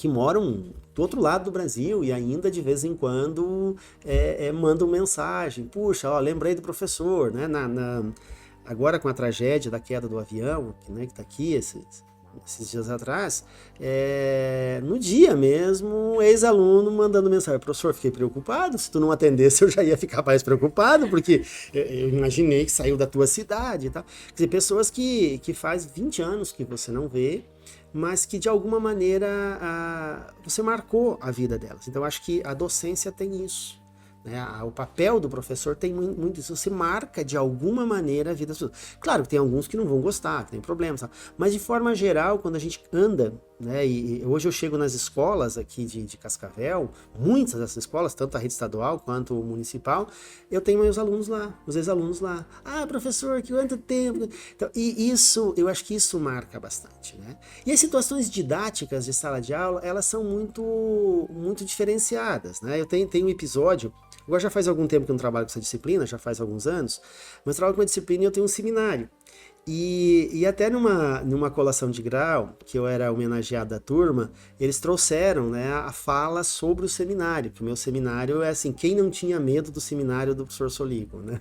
Speaker 1: moram do outro lado do Brasil e ainda de vez em quando mandam mensagem. Puxa, lembrei do professor, né? Agora com a tragédia da queda do avião, né, que está aqui esses dias atrás, no dia mesmo, ex-aluno mandando mensagem: professor, fiquei preocupado, se tu não atendesse eu já ia ficar mais preocupado, porque eu imaginei que saiu da tua cidade e tal. Quer dizer, pessoas que faz 20 anos que você não vê, mas que de alguma maneira você marcou a vida delas. Então, acho que a docência tem isso, né? O papel do professor tem muito isso. Você marca de alguma maneira a vida das pessoas. Claro que tem alguns que não vão gostar, que tem problemas, sabe? Mas de forma geral, quando a gente anda, né? E hoje eu chego nas escolas aqui de Cascavel, muitas dessas escolas, tanto a rede estadual quanto municipal, eu tenho meus alunos lá, os ex-alunos lá. Professor, que quanto tempo! Então, e isso, eu acho que isso marca bastante, né? E as situações didáticas de sala de aula, elas são muito, muito diferenciadas, né? Eu tenho um episódio. Agora já faz algum tempo que eu não trabalho com essa disciplina, já faz alguns anos, mas eu trabalho com uma disciplina e eu tenho um seminário. E até numa colação de grau, que eu era homenageado da turma, eles trouxeram, né, a fala sobre o seminário, que o meu seminário é assim, quem não tinha medo do seminário do professor Soligo, né?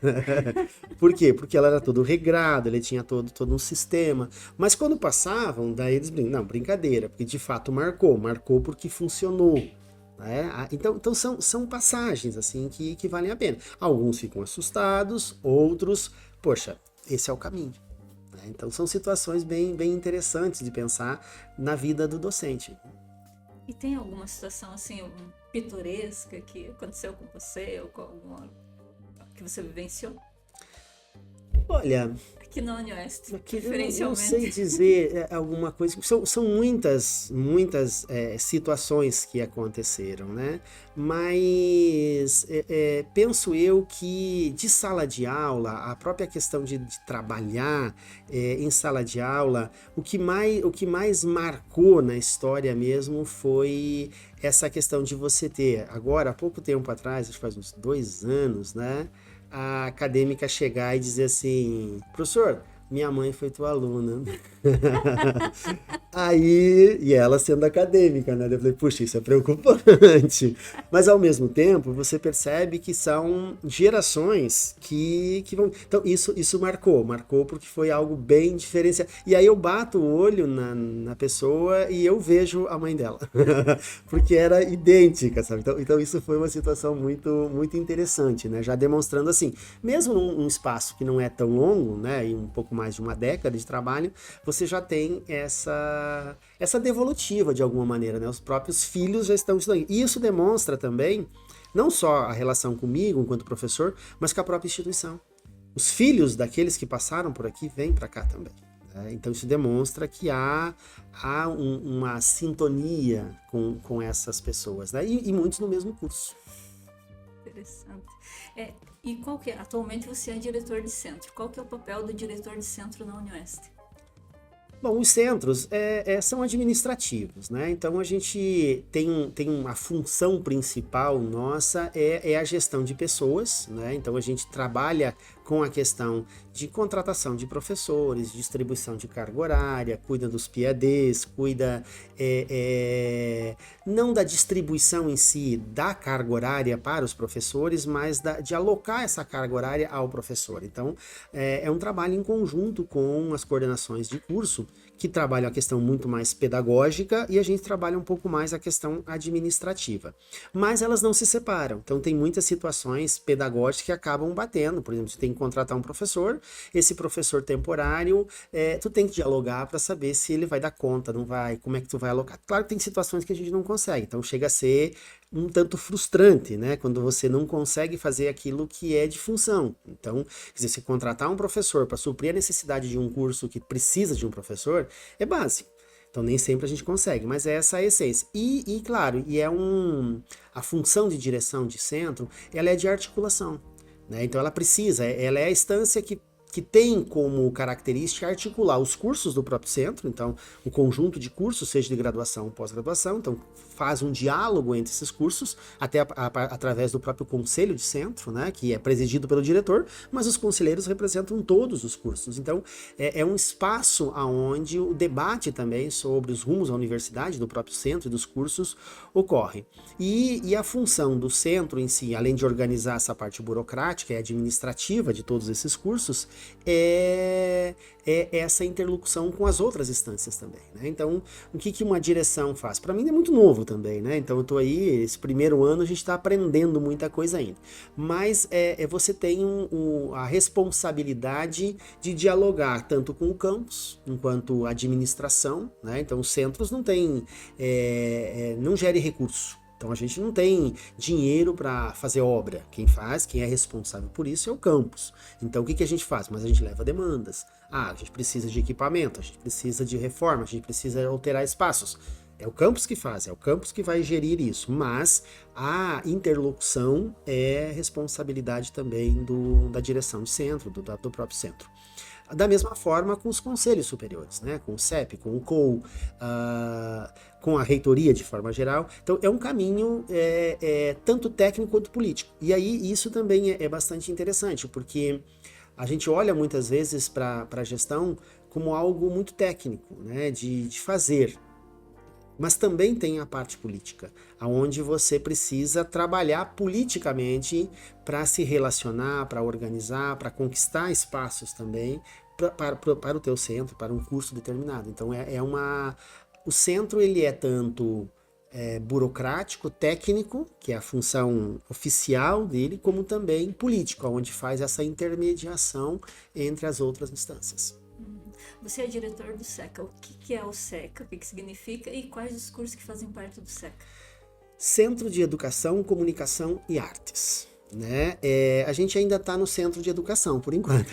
Speaker 1: Por quê? Porque ela era todo regrado, ele tinha todo um sistema, mas quando passavam, daí eles brincam, não, brincadeira, porque de fato marcou porque funcionou. Então são passagens assim que valem a pena. Alguns ficam assustados, outros, poxa, esse é o caminho. Então são situações bem interessantes de pensar na vida do docente.
Speaker 2: E tem alguma situação assim, pitoresca que aconteceu com você ou com alguma que você vivenciou?
Speaker 1: Olha,
Speaker 2: Aqui na Unioeste,
Speaker 1: aqui eu não sei
Speaker 2: preferencialmente.
Speaker 1: dizer alguma coisa. São muitas situações que aconteceram, né? Mas penso eu que de sala de aula, a própria questão de trabalhar em sala de aula, o que mais marcou na história mesmo foi essa questão de você ter, agora, há pouco tempo atrás, acho que faz uns 2 anos, né? A acadêmica chegar e dizer assim, professor, minha mãe foi tua aluna. Aí, e ela sendo acadêmica, né? Eu falei, puxa, isso é preocupante. Mas ao mesmo tempo, você percebe que são gerações que vão. Então, isso marcou porque foi algo bem diferenciado. E aí eu bato o olho na pessoa e eu vejo a mãe dela. Porque era idêntica, sabe? Então isso foi uma situação muito interessante, né? Já demonstrando assim, mesmo num espaço que não é tão longo, né? E um pouco mais de uma década de trabalho, você já tem essa devolutiva de alguma maneira, né? Os próprios filhos já estão estudando. E isso demonstra também não só a relação comigo enquanto professor, mas com a própria instituição. Os filhos daqueles que passaram por aqui vêm para cá também. Né? Então isso demonstra que há uma sintonia com essas pessoas, né? E muitos no mesmo curso.
Speaker 2: Interessante. E qual que é? Atualmente você é diretor de centro. Qual que é o papel do diretor de centro na Unioeste?
Speaker 1: Bom, os centros são administrativos, né? Então a gente tem uma função principal nossa é a gestão de pessoas, né? Então a gente trabalha com a questão de contratação de professores, distribuição de carga horária, cuida dos PADs, cuida não da distribuição em si da carga horária para os professores, mas de alocar essa carga horária ao professor. Então é um trabalho em conjunto com as coordenações de curso, que trabalham a questão muito mais pedagógica e a gente trabalha um pouco mais a questão administrativa. Mas elas não se separam, então tem muitas situações pedagógicas que acabam batendo. Por exemplo, você tem que contratar um professor, esse professor temporário, tu tem que dialogar para saber se ele vai dar conta, não vai, como é que tu vai alocar. Claro que tem situações que a gente não consegue, então chega a ser um tanto frustrante, né? Quando você não consegue fazer aquilo que é de função. Então, quer dizer, se contratar um professor para suprir a necessidade de um curso que precisa de um professor, é básico. Então, nem sempre a gente consegue, mas é essa a essência. Claro, a função de direção de centro, ela é de articulação, né? Então, ela é a instância que tem como característica articular os cursos do próprio centro, então o conjunto de cursos, seja de graduação ou pós-graduação, então faz um diálogo entre esses cursos, até através do próprio conselho de centro, né, que é presidido pelo diretor, mas os conselheiros representam todos os cursos. Então é um espaço onde o debate também sobre os rumos à universidade, do próprio centro e dos cursos, ocorre. E a função do centro em si, além de organizar essa parte burocrática e administrativa de todos esses cursos, é essa interlocução com as outras instâncias também, né? Então, o que uma direção faz? Para mim é muito novo também, né? Então eu tô aí, esse primeiro ano a gente está aprendendo muita coisa ainda. Mas você tem a responsabilidade de dialogar tanto com o campus, enquanto administração, né? Então os centros não têm, não gerem recurso. Então a gente não tem dinheiro para fazer obra. Quem é responsável por isso é o campus. Então o que a gente faz? Mas a gente leva demandas. A gente precisa de equipamento, a gente precisa de reforma, a gente precisa alterar espaços. É o campus que faz, é o campus que vai gerir isso, mas a interlocução é responsabilidade também da direção de centro, do próprio centro. Da mesma forma com os conselhos superiores, né? Com o CEP, com o COU, com a reitoria de forma geral. Então é um caminho tanto técnico quanto político. E aí isso também é bastante interessante, porque a gente olha muitas vezes para a gestão como algo muito técnico, né? De fazer. Mas também tem a parte política, onde você precisa trabalhar politicamente para se relacionar, para organizar, para conquistar espaços também para o teu centro, para um curso determinado. Então o centro ele é tanto burocrático, técnico, que é a função oficial dele, como também político, onde faz essa intermediação entre as outras instâncias.
Speaker 2: Você é diretor do SECA. O que é o SECA? O que significa? E quais os cursos que fazem parte do SECA?
Speaker 1: Centro de Educação, Comunicação e Artes. Né? A gente ainda está no centro de educação, por enquanto.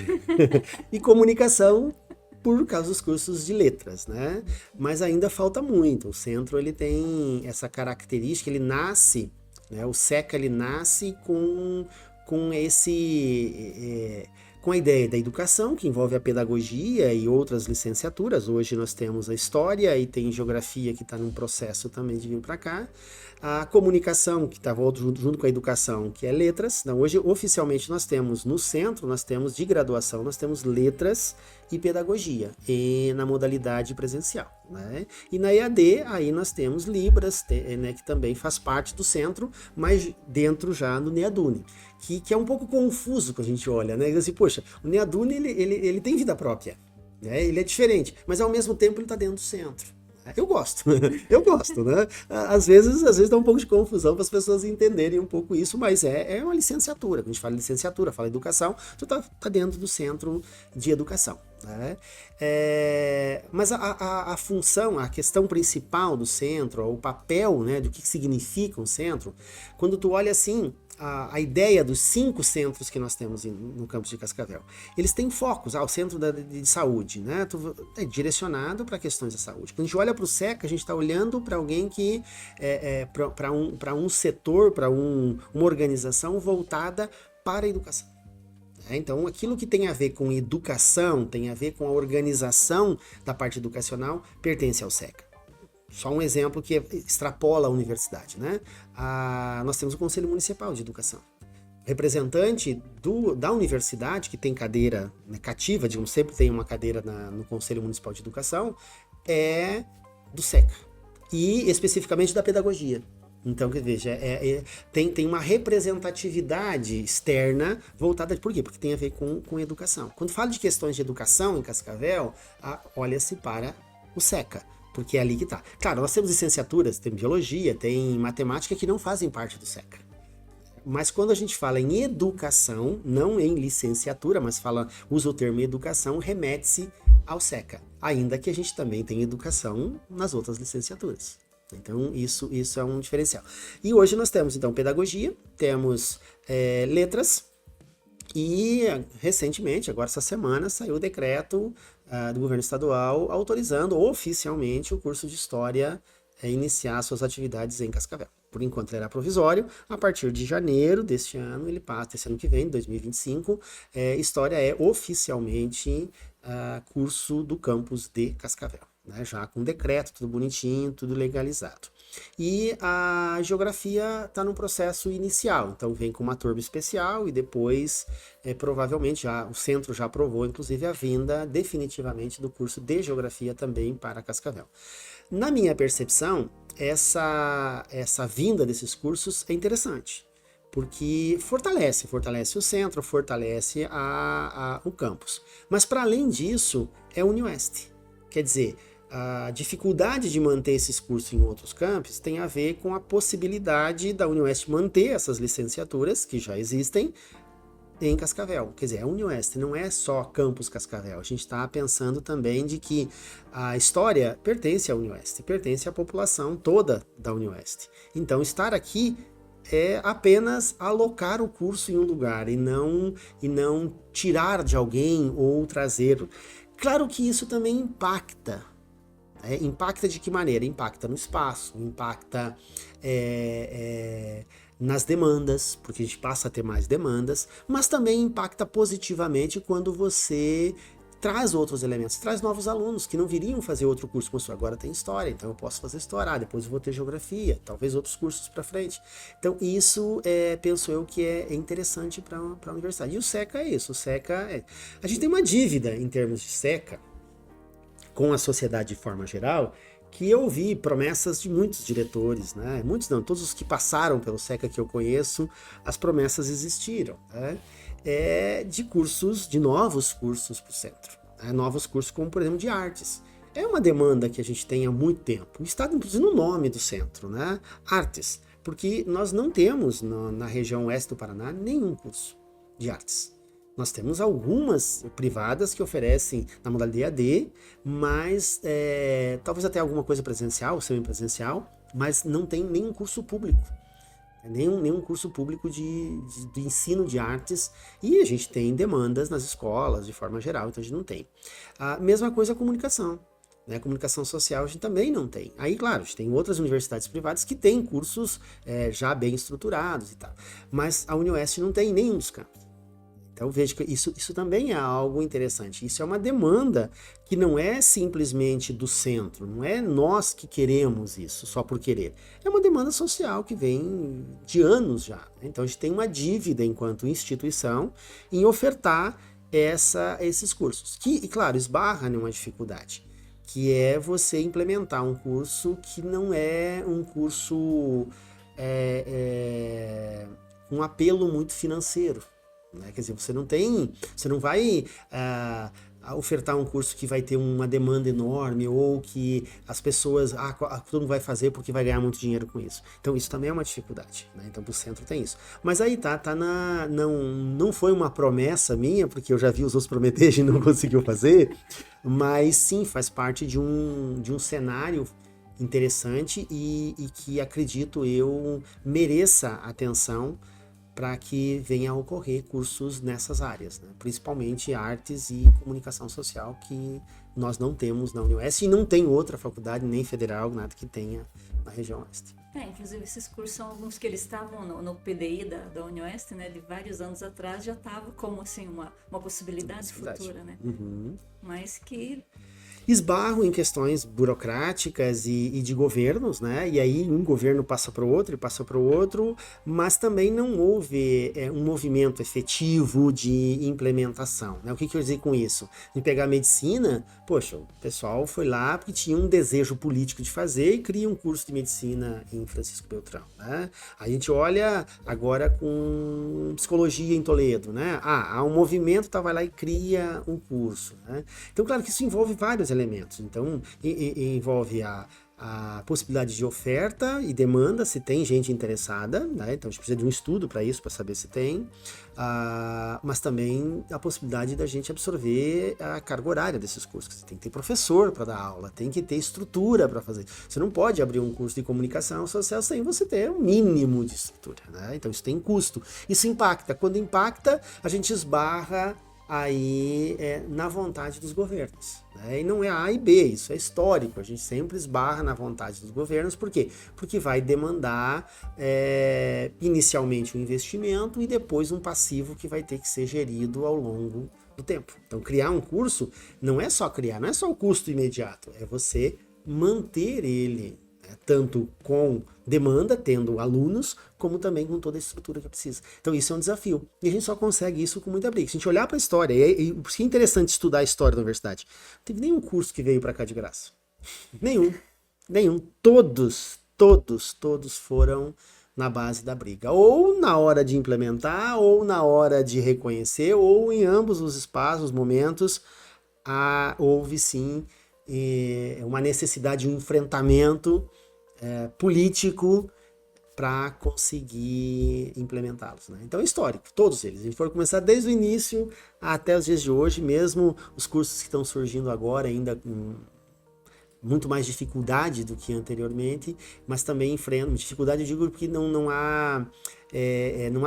Speaker 1: E comunicação por causa dos cursos de letras, né? Mas ainda falta muito. O centro ele tem essa característica, ele nasce, né? O SECA ele nasce com esse com a ideia da educação, que envolve a pedagogia e outras licenciaturas. Hoje nós temos a história e tem geografia que está num processo também de vir para cá. A comunicação, que estava junto com a educação, que é letras. Então, hoje, oficialmente, nós temos no centro, nós temos de graduação, nós temos letras e pedagogia, e na modalidade presencial. Né? E na EAD, aí nós temos Libras, né, que também faz parte do centro, mas dentro já do NEADUNE, que é um pouco confuso quando a gente olha, né? Assim, poxa, o NEADUNE, ele tem vida própria, né? Ele é diferente, mas ao mesmo tempo ele está dentro do centro. Eu gosto, eu gosto, né? Às vezes dá um pouco de confusão para as pessoas entenderem um pouco isso, mas é uma licenciatura. Quando a gente fala licenciatura, fala educação, tu tá dentro do centro de educação. Né? Mas a função, a questão principal do centro, o papel, né, do que significa um centro, quando tu olha assim, a ideia dos 5 centros que nós temos no campus de Cascavel, eles têm focos, o centro de saúde, né, é direcionado para questões da saúde. Quando a gente olha para o SECA, a gente está olhando para alguém que, para um setor, para uma organização voltada para a educação. Então, aquilo que tem a ver com educação, tem a ver com a organização da parte educacional, pertence ao SECA. Só um exemplo que extrapola a universidade, né? Nós temos o Conselho Municipal de Educação. O representante da universidade, que tem cadeira, né, cativa, digamos, sempre tem uma cadeira no Conselho Municipal de Educação, é do SECA. E especificamente da pedagogia. Então, veja, tem uma representatividade externa voltada... Por quê? Porque tem a ver com educação. Quando fala de questões de educação em Cascavel, olha-se para o SECA, porque é ali que está. Claro, nós temos licenciaturas, tem biologia, tem matemática que não fazem parte do SECA. Mas quando a gente fala em educação, não em licenciatura, mas usa o termo educação, remete-se ao SECA. Ainda que a gente também tenha educação nas outras licenciaturas. Então, isso é um diferencial. E hoje nós temos, então, pedagogia, temos letras, e recentemente, agora essa semana, saiu o decreto do governo estadual autorizando oficialmente o curso de História iniciar suas atividades em Cascavel. Por enquanto ele era provisório, a partir de janeiro deste ano, ele passa, esse ano que vem, 2025, História é oficialmente curso do campus de Cascavel. Né, já com decreto, tudo bonitinho, tudo legalizado. E a geografia está no processo inicial, então vem com uma turma especial e depois, provavelmente, o centro já aprovou, inclusive, a vinda definitivamente do curso de geografia também para Cascavel. Na minha percepção, essa vinda desses cursos é interessante, porque fortalece o centro, fortalece o campus. Mas, para além disso, é UniOeste. Quer dizer, a dificuldade de manter esses cursos em outros campos tem a ver com a possibilidade da UniOeste manter essas licenciaturas, que já existem, em Cascavel. Quer dizer, a UniOeste não é só campus Cascavel. A gente está pensando também de que a história pertence à UniOeste, pertence à população toda da UniOeste. Então, estar aqui é apenas alocar o curso em um lugar e não tirar de alguém ou trazer. Claro que isso também impacta. Impacta de que maneira? Impacta no espaço, impacta nas demandas, porque a gente passa a ter mais demandas, mas também impacta positivamente quando você traz outros elementos, traz novos alunos que não viriam fazer outro curso, como agora tem história, então eu posso fazer história, depois eu vou ter geografia, talvez outros cursos para frente. Então isso penso eu que é interessante para a universidade. E o SECA é isso, a gente tem uma dívida em termos de SECA com a sociedade de forma geral, que eu ouvi promessas de muitos diretores, né? Muitos não, todos os que passaram pelo SECA que eu conheço, as promessas existiram, né? De novos cursos para o centro, né? Novos cursos como, por exemplo, de artes. É uma demanda que a gente tem há muito tempo. Está, inclusive, no nome do centro, né? Artes, porque nós não temos na região oeste do Paraná nenhum curso de artes. Nós temos algumas privadas que oferecem na modalidade EAD, mas talvez até alguma coisa presencial, semipresencial, mas não tem nenhum curso público. Nenhum curso público de ensino de artes, e a gente tem demandas nas escolas de forma geral, então a gente não tem. A mesma coisa a comunicação. Né? Comunicação social a gente também não tem. Aí, claro, a gente tem outras universidades privadas que têm cursos já bem estruturados e tal, mas a UniOeste não tem nenhum dos campos. Então vejo que isso também é algo interessante. Isso é uma demanda que não é simplesmente do centro, não é nós que queremos isso só por querer. É uma demanda social que vem de anos já. Então a gente tem uma dívida enquanto instituição em ofertar esses cursos. Que, e claro, esbarra numa dificuldade, que é você implementar um curso que não é um curso com um apelo muito financeiro. Né? Quer dizer, você não vai ofertar um curso que vai ter uma demanda enorme ou que as pessoas, todo mundo vai fazer porque vai ganhar muito dinheiro com isso. Então isso também é uma dificuldade, né? Então pro centro tem isso. Mas aí não foi uma promessa minha, porque eu já vi os outros prometer e não conseguiu fazer, mas sim, faz parte de um cenário interessante e que acredito eu mereça atenção para que venha a ocorrer cursos nessas áreas, né? Principalmente artes e comunicação social, que nós não temos na UniOeste e não tem outra faculdade, nem federal, nada que tenha na região oeste.
Speaker 2: Inclusive esses cursos são alguns que eles estavam no PDI da UniOeste, né, de vários anos atrás, já estava como assim uma possibilidade futura, né?
Speaker 1: Uhum.
Speaker 2: Mas que
Speaker 1: esbarro em questões burocráticas e de governos, né? E aí um governo passa para o outro e passa para o outro, mas também não houve um movimento efetivo de implementação, né? O que eu dizer com isso? Em pegar a medicina, poxa, o pessoal foi lá porque tinha um desejo político de fazer e cria um curso de medicina em Francisco Beltrão, né? A gente olha agora com psicologia em Toledo, né? Há um movimento, tá, vai lá e cria um curso, né? Então, claro que isso envolve vários elementos. Então, envolve a possibilidade de oferta e demanda, se tem gente interessada, né? Então a gente precisa de um estudo para isso, para saber se tem, mas também a possibilidade da gente absorver a carga horária desses cursos. Você tem que ter professor para dar aula, tem que ter estrutura para fazer. Você não pode abrir um curso de comunicação social sem você ter um mínimo de estrutura, né? Então isso tem custo. Isso impacta. Quando impacta, a gente esbarra aí na vontade dos governos, né? E não é A e B, isso é histórico, a gente sempre esbarra na vontade dos governos, por quê? Porque vai demandar inicialmente um investimento e depois um passivo que vai ter que ser gerido ao longo do tempo. Então criar um curso não é só criar, não é só o custo imediato, é você manter ele, né? Tanto com demanda, tendo alunos, como também com toda a estrutura que precisa. Então isso é um desafio. E a gente só consegue isso com muita briga. Se a gente olhar para a história, e por isso que é interessante estudar a história da universidade, não teve nenhum curso que veio para cá de graça. Nenhum. Todos foram na base da briga. Ou na hora de implementar, ou na hora de reconhecer, ou em ambos os espaços, momentos, houve sim uma necessidade, um enfrentamento político para conseguir implementá-los, né? Então é histórico, todos eles. A gente for começar desde o início até os dias de hoje, mesmo os cursos que estão surgindo agora ainda com muito mais dificuldade do que anteriormente, mas também enfrentam dificuldade, eu digo, porque não há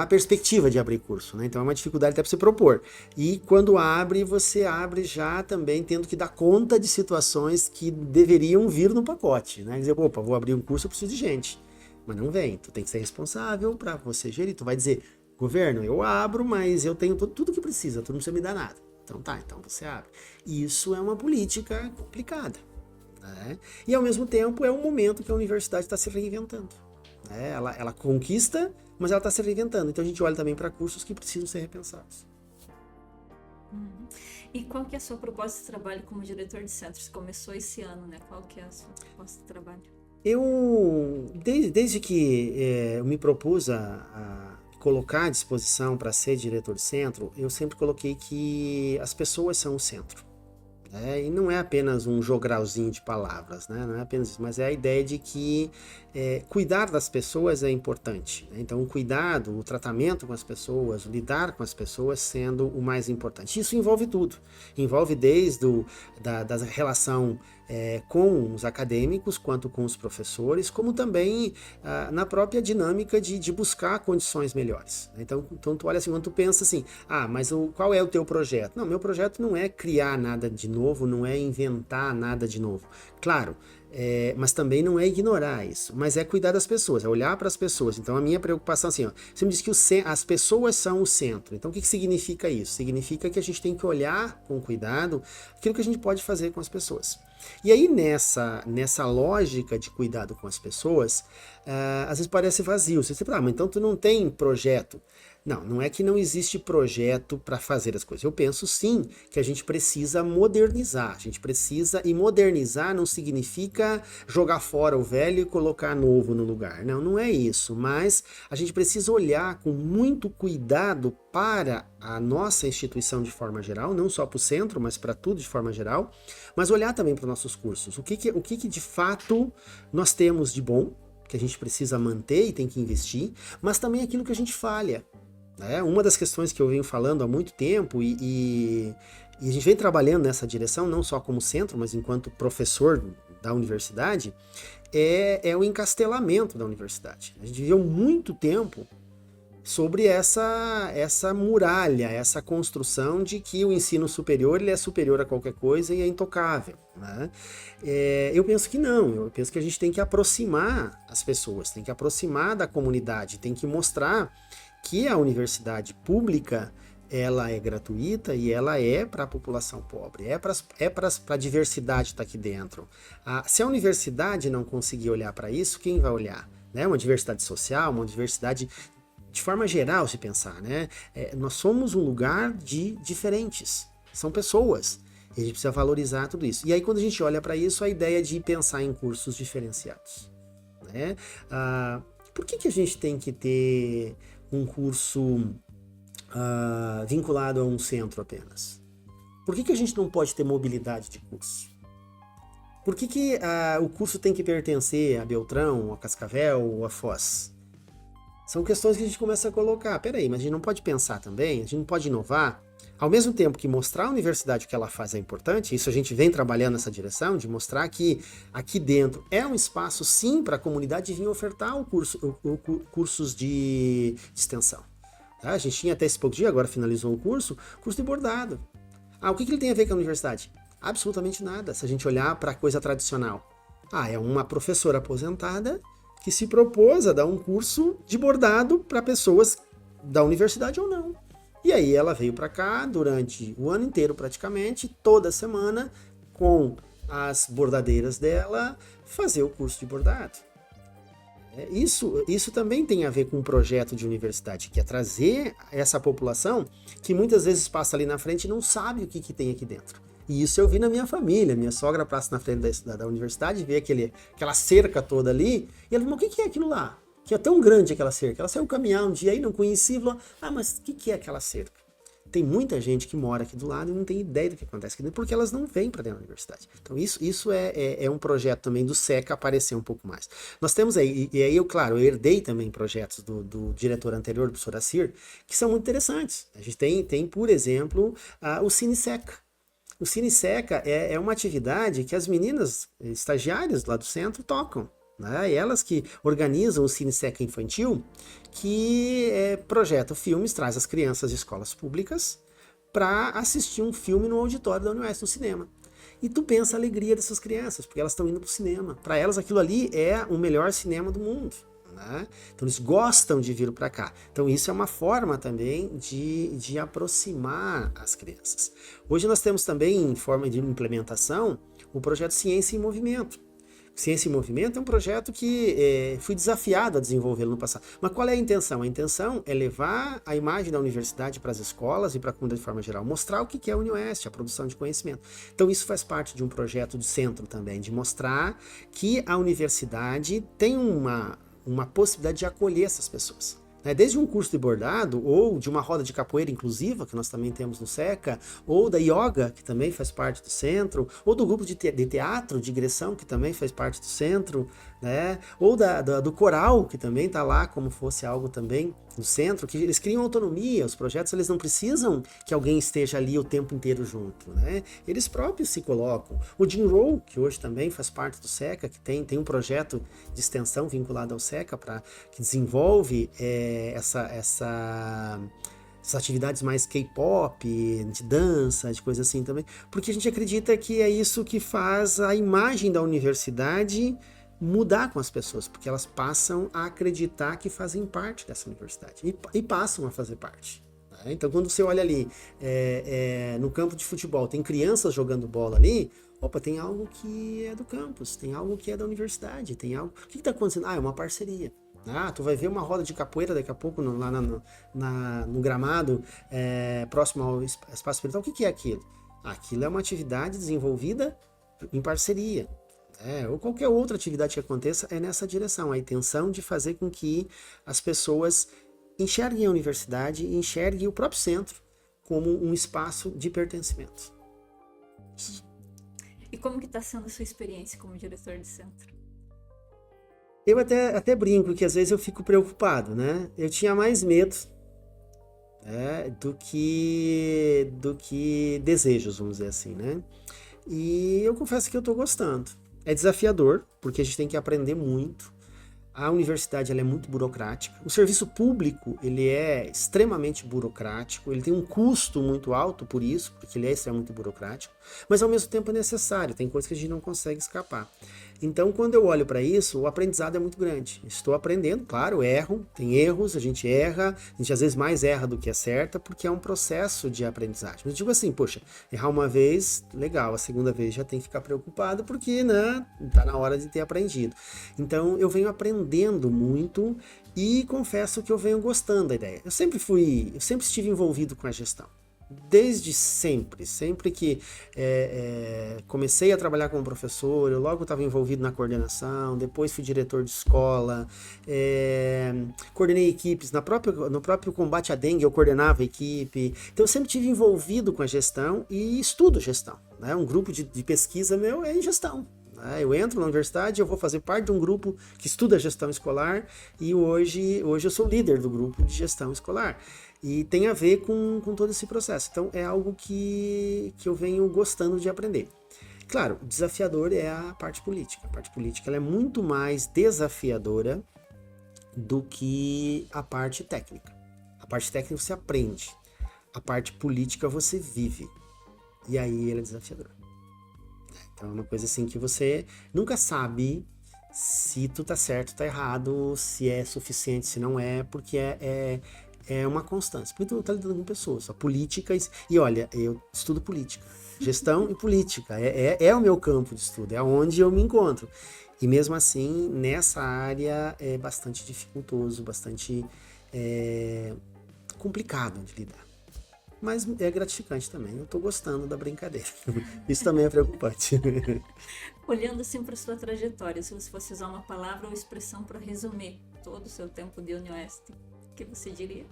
Speaker 1: perspectiva de abrir curso, né? Então é uma dificuldade até para você propor. E quando abre, você abre já também tendo que dar conta de situações que deveriam vir no pacote, né? Quer dizer, opa, vou abrir um curso, eu preciso de gente. Mas não vem, tu tem que ser responsável para você gerir. Tu vai dizer, governo, eu abro, mas eu tenho tudo que precisa, tu não precisa me dar nada. Então tá, então você abre. Isso é uma política complicada, né? E ao mesmo tempo é um momento que a universidade está se reinventando, né? Ela conquista, mas ela está se reinventando. Então a gente olha também para cursos que precisam ser repensados.
Speaker 2: E qual que é a sua proposta de trabalho como diretor de centros? Começou esse ano, né? Qual que é a sua proposta de trabalho?
Speaker 1: Desde que eu me propus a colocar à disposição para ser diretor de centro, eu sempre coloquei que as pessoas são o centro. E não é apenas um jogralzinho de palavras, né? Não é apenas isso, mas é a ideia de que cuidar das pessoas é importante, né? Então, o cuidado, o tratamento com as pessoas, o lidar com as pessoas sendo o mais importante. Isso envolve tudo. Envolve desde da relação com os acadêmicos, quanto com os professores, como também na própria dinâmica de buscar condições melhores. Então tu olha assim, quando tu pensa assim, mas qual é o teu projeto? Não, meu projeto não é criar nada de novo, não é inventar nada de novo. Claro, mas também não é ignorar isso, mas é cuidar das pessoas, é olhar para as pessoas. Então a minha preocupação assim, você me diz que as pessoas são o centro. Então o que significa isso? Significa que a gente tem que olhar com cuidado aquilo que a gente pode fazer com as pessoas. E aí nessa lógica de cuidado com as pessoas, às vezes parece vazio. Você fala, mas então tu não tem projeto. Não é que não existe projeto para fazer as coisas. Eu penso sim que a gente precisa modernizar. A gente precisa, e modernizar não significa jogar fora o velho e colocar novo no lugar. Não é isso. Mas a gente precisa olhar com muito cuidado para a nossa instituição de forma geral, não só para o centro, mas para tudo de forma geral, mas olhar também para os nossos cursos. O que de fato nós temos de bom, que a gente precisa manter e tem que investir, mas também aquilo que a gente falha. Uma das questões que eu venho falando há muito tempo e a gente vem trabalhando nessa direção, não só como centro, mas enquanto professor da universidade, é o encastelamento da universidade. A gente viveu muito tempo sobre essa muralha, essa construção de que o ensino superior ele é superior a qualquer coisa e é intocável. Né? Eu penso que não, eu penso que a gente tem que aproximar as pessoas, tem que aproximar da comunidade, tem que mostrar que a universidade pública ela é gratuita e ela é para a população pobre, é para a diversidade estar aqui dentro. Se a universidade não conseguir olhar para isso, quem vai olhar? Né? Uma diversidade social, uma diversidade de forma geral, se pensar, né? Nós somos um lugar de diferentes, são pessoas, e a gente precisa valorizar tudo isso. E aí quando a gente olha para isso, a ideia de pensar em cursos diferenciados. Né? Por que a gente tem que ter um curso vinculado a um centro apenas? Por que a gente não pode ter mobilidade de curso? Por que o curso tem que pertencer a Beltrão, a Cascavel ou a Foz? São questões que a gente começa a colocar. Peraí, mas a gente não pode pensar também? A gente não pode inovar? Ao mesmo tempo que mostrar à universidade o que ela faz é importante, isso a gente vem trabalhando nessa direção, de mostrar que aqui dentro é um espaço sim para a comunidade vir ofertar cursos de extensão. Tá? A gente tinha até esse pouco dia, agora finalizou o curso de bordado. O que ele tem a ver com a universidade? Absolutamente nada, se a gente olhar para a coisa tradicional. É uma professora aposentada que se propôs a dar um curso de bordado para pessoas da universidade ou não. E aí ela veio para cá durante o ano inteiro praticamente, toda semana, com as bordadeiras dela, fazer o curso de bordado. Isso também tem a ver com um projeto de universidade, que é trazer essa população que muitas vezes passa ali na frente e não sabe o que tem aqui dentro. E isso eu vi na minha família. Minha sogra passa na frente da universidade, vê aquela cerca toda ali, e ela falou, o que é aquilo lá? Que é tão grande aquela cerca. Ela saiu caminhar um dia e não conhecia, e falou, mas o que é aquela cerca? Tem muita gente que mora aqui do lado e não tem ideia do que acontece aqui dentro, porque elas não vêm para dentro da universidade. Então isso é um projeto também do SECA aparecer um pouco mais. Nós temos aí, e aí eu herdei também projetos do diretor anterior, do professor Assir, que são muito interessantes. A gente tem por exemplo, o Cine SECA. O Cine SECA é uma atividade que as meninas estagiárias lá do centro tocam. Né? E elas que organizam o Cine SECA infantil, que projeta filmes, traz as crianças de escolas públicas para assistir um filme no auditório da UniOeste, no cinema. E tu pensa a alegria dessas crianças, porque elas estão indo para o cinema. Para elas aquilo ali é o melhor cinema do mundo. Né? Então eles gostam de vir para cá. Então isso é uma forma também de aproximar as crianças. Hoje nós temos também, em forma de implementação, o projeto Ciência em Movimento. Ciência em Movimento é um projeto que fui desafiado a desenvolvê-lo no passado. Mas qual é a intenção? A intenção é levar a imagem da universidade para as escolas e para a comunidade de forma geral, mostrar o que é a UniOeste, a produção de conhecimento. Então isso faz parte de um projeto do centro também, de mostrar que a universidade tem uma possibilidade de acolher essas pessoas. né? Desde um curso de bordado, ou de uma roda de capoeira inclusiva, que nós também temos no SECA, ou da yoga, que também faz parte do centro, ou do grupo de teatro, de digressão, que também faz parte do centro, né? Ou do coral, que também está lá como fosse algo também no centro, que eles criam autonomia, os projetos eles não precisam que alguém esteja ali o tempo inteiro junto, né? Eles próprios se colocam. O Jim Rowe, que hoje também faz parte do SECA, que tem um projeto de extensão vinculado ao SECA, que desenvolve essas atividades mais K-pop, de dança, de coisa assim também, porque a gente acredita que é isso que faz a imagem da universidade mudar com as pessoas, porque elas passam a acreditar que fazem parte dessa universidade e passam a fazer parte. Né? Então, quando você olha ali no campo de futebol, tem crianças jogando bola ali, opa, tem algo que é do campus, tem algo que é da universidade, tem algo... O que está acontecendo? É uma parceria. Tu vai ver uma roda de capoeira daqui a pouco lá no gramado próximo ao espaço espiritual. O que é aquilo? Aquilo é uma atividade desenvolvida em parceria. Ou qualquer outra atividade que aconteça é nessa direção, a intenção de fazer com que as pessoas enxerguem a universidade e enxerguem o próprio centro como um espaço de pertencimento.
Speaker 2: E como que está sendo a sua experiência como diretor de centro?
Speaker 1: Eu até brinco que às vezes eu fico preocupado, né? Eu tinha mais medo do que desejos, vamos dizer assim, né? E eu confesso que eu estou gostando. É desafiador, porque a gente tem que aprender muito. A universidade ela é muito burocrática. O serviço público ele é extremamente burocrático. Ele tem um custo muito alto por isso, porque ele é extremamente burocrático. Mas ao mesmo tempo é necessário. Tem coisas que a gente não consegue escapar. Então, quando eu olho para isso, o aprendizado é muito grande. Estou aprendendo, claro, tem erros, a gente erra, a gente às vezes mais erra do que acerta, porque é um processo de aprendizagem. Mas eu digo assim, poxa, errar uma vez, legal, a segunda vez já tem que ficar preocupado, porque, né, tá na hora de ter aprendido. Então, eu venho aprendendo muito e confesso que eu venho gostando da ideia. Eu sempre estive envolvido com a gestão. Desde sempre que comecei a trabalhar como professor, eu logo estava envolvido na coordenação, depois fui diretor de escola, coordenei equipes, no próprio combate à dengue eu coordenava a equipe, então eu sempre estive envolvido com a gestão e estudo gestão, né? Um grupo de pesquisa meu é em gestão. Eu entro na universidade, eu vou fazer parte de um grupo que estuda gestão escolar e hoje eu sou líder do grupo de gestão escolar. E tem a ver com todo esse processo. Então, é algo que eu venho gostando de aprender. Claro, o desafiador é a parte política. A parte política ela é muito mais desafiadora do que a parte técnica. A parte técnica você aprende. A parte política você vive. E aí ela é desafiadora. Então, é uma coisa assim que você nunca sabe se tu tá certo, tá errado, se é suficiente, se não é, porque é uma constância, porque tu tá lidando com pessoas, a política, e olha, eu estudo política, gestão e política, é o meu campo de estudo, é onde eu me encontro, e mesmo assim, nessa área é bastante dificultoso, bastante complicado de lidar, mas é gratificante também, eu tô gostando da brincadeira, isso também é preocupante.
Speaker 2: Olhando assim para sua trajetória, se você fosse usar uma palavra ou expressão para resumir todo o seu tempo de UniOeste, o que você diria?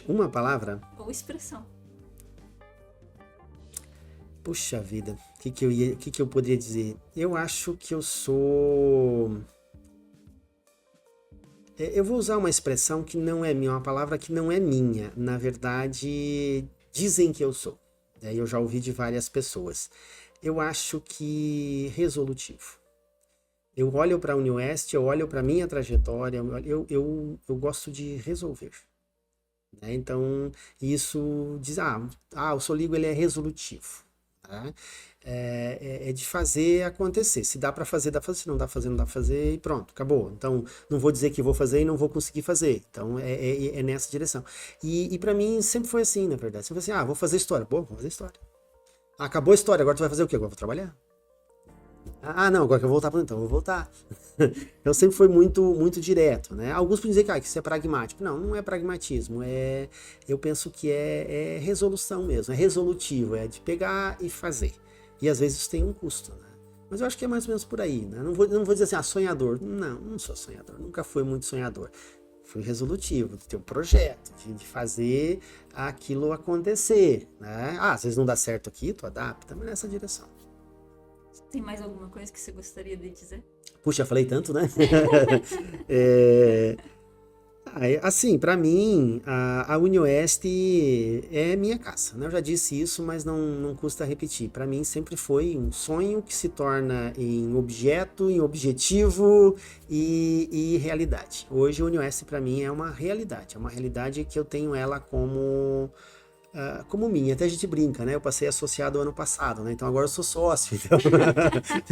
Speaker 1: Uma palavra?
Speaker 2: Ou expressão.
Speaker 1: Puxa vida, o que eu poderia dizer? Eu acho que eu sou... Eu vou usar uma expressão que não é minha, uma palavra que não é minha. Na verdade, dizem que eu sou. Eu já ouvi de várias pessoas. Eu acho que resolutivo. Eu olho para a UniOeste, eu olho para a minha trajetória, eu gosto de resolver. Então, isso diz, o Soligo ele é resolutivo. Tá? É de fazer acontecer. Se dá para fazer, dá para fazer. Se não dá para fazer, não dá para fazer e pronto, acabou. Então, não vou dizer que vou fazer e não vou conseguir fazer. Então, é nessa direção. E para mim, sempre foi assim, na verdade. Sempre foi assim, vou fazer história. Pô, vou fazer história. Acabou a história, agora tu vai fazer o quê? Agora eu vou trabalhar. Não, agora que eu vou voltar, então eu vou voltar. Eu sempre fui muito, muito direto, né? Alguns podem dizer que isso é pragmático. Não é pragmatismo, eu penso que é resolução mesmo, é resolutivo, é de pegar e fazer. E às vezes isso tem um custo, né? Mas eu acho que é mais ou menos por aí, né? Não vou dizer assim, sonhador. Não sou sonhador, nunca fui muito sonhador. fui resolutivo, de ter um projeto, de fazer aquilo acontecer, né? Às vezes não dá certo aqui, tu adapta, mas nessa direção.
Speaker 2: Tem mais alguma coisa que você gostaria de dizer?
Speaker 1: Puxa, falei tanto, né? Assim, para mim, a UniOeste é minha casa, né? Eu já disse isso, mas não custa repetir. Para mim, sempre foi um sonho que se torna em objeto, em objetivo e realidade. Hoje, a UniOeste, para mim, é uma realidade que eu tenho ela como minha. Até a gente brinca, né? Eu passei associado ano passado, né? Então agora eu sou sócio, então,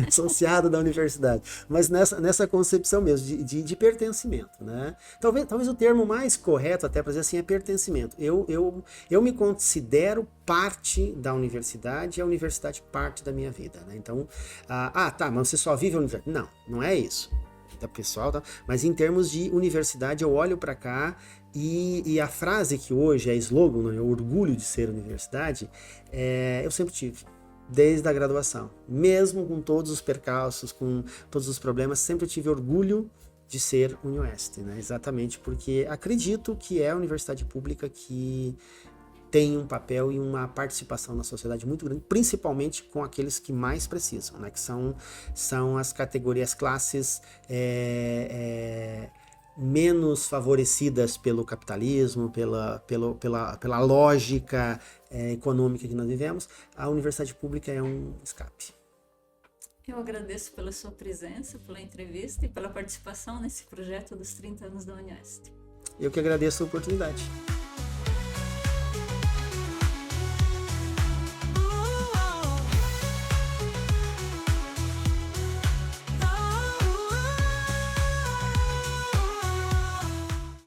Speaker 1: associado da universidade. Mas nessa concepção mesmo, de pertencimento, né? Talvez o termo mais correto até para dizer assim é pertencimento. Eu me considero parte da universidade e a universidade parte da minha vida, né? Então, tá, mas você só vive a universidade. Não é isso. Da pessoal, tá? Mas em termos de universidade, eu olho para cá e a frase que hoje é slogan, né, o orgulho de ser universidade, eu sempre tive, desde a graduação. Mesmo com todos os percalços, com todos os problemas, sempre tive orgulho de ser UniOeste, né? Exatamente porque acredito que é a universidade pública que tem um papel e uma participação na sociedade muito grande, principalmente com aqueles que mais precisam, né? Que são as categorias, classes menos favorecidas pelo capitalismo, pela lógica econômica que nós vivemos. A universidade pública é um escape.
Speaker 2: Eu agradeço pela sua presença, pela entrevista e pela participação nesse projeto dos 30 anos da UniOeste.
Speaker 1: Eu que agradeço a oportunidade.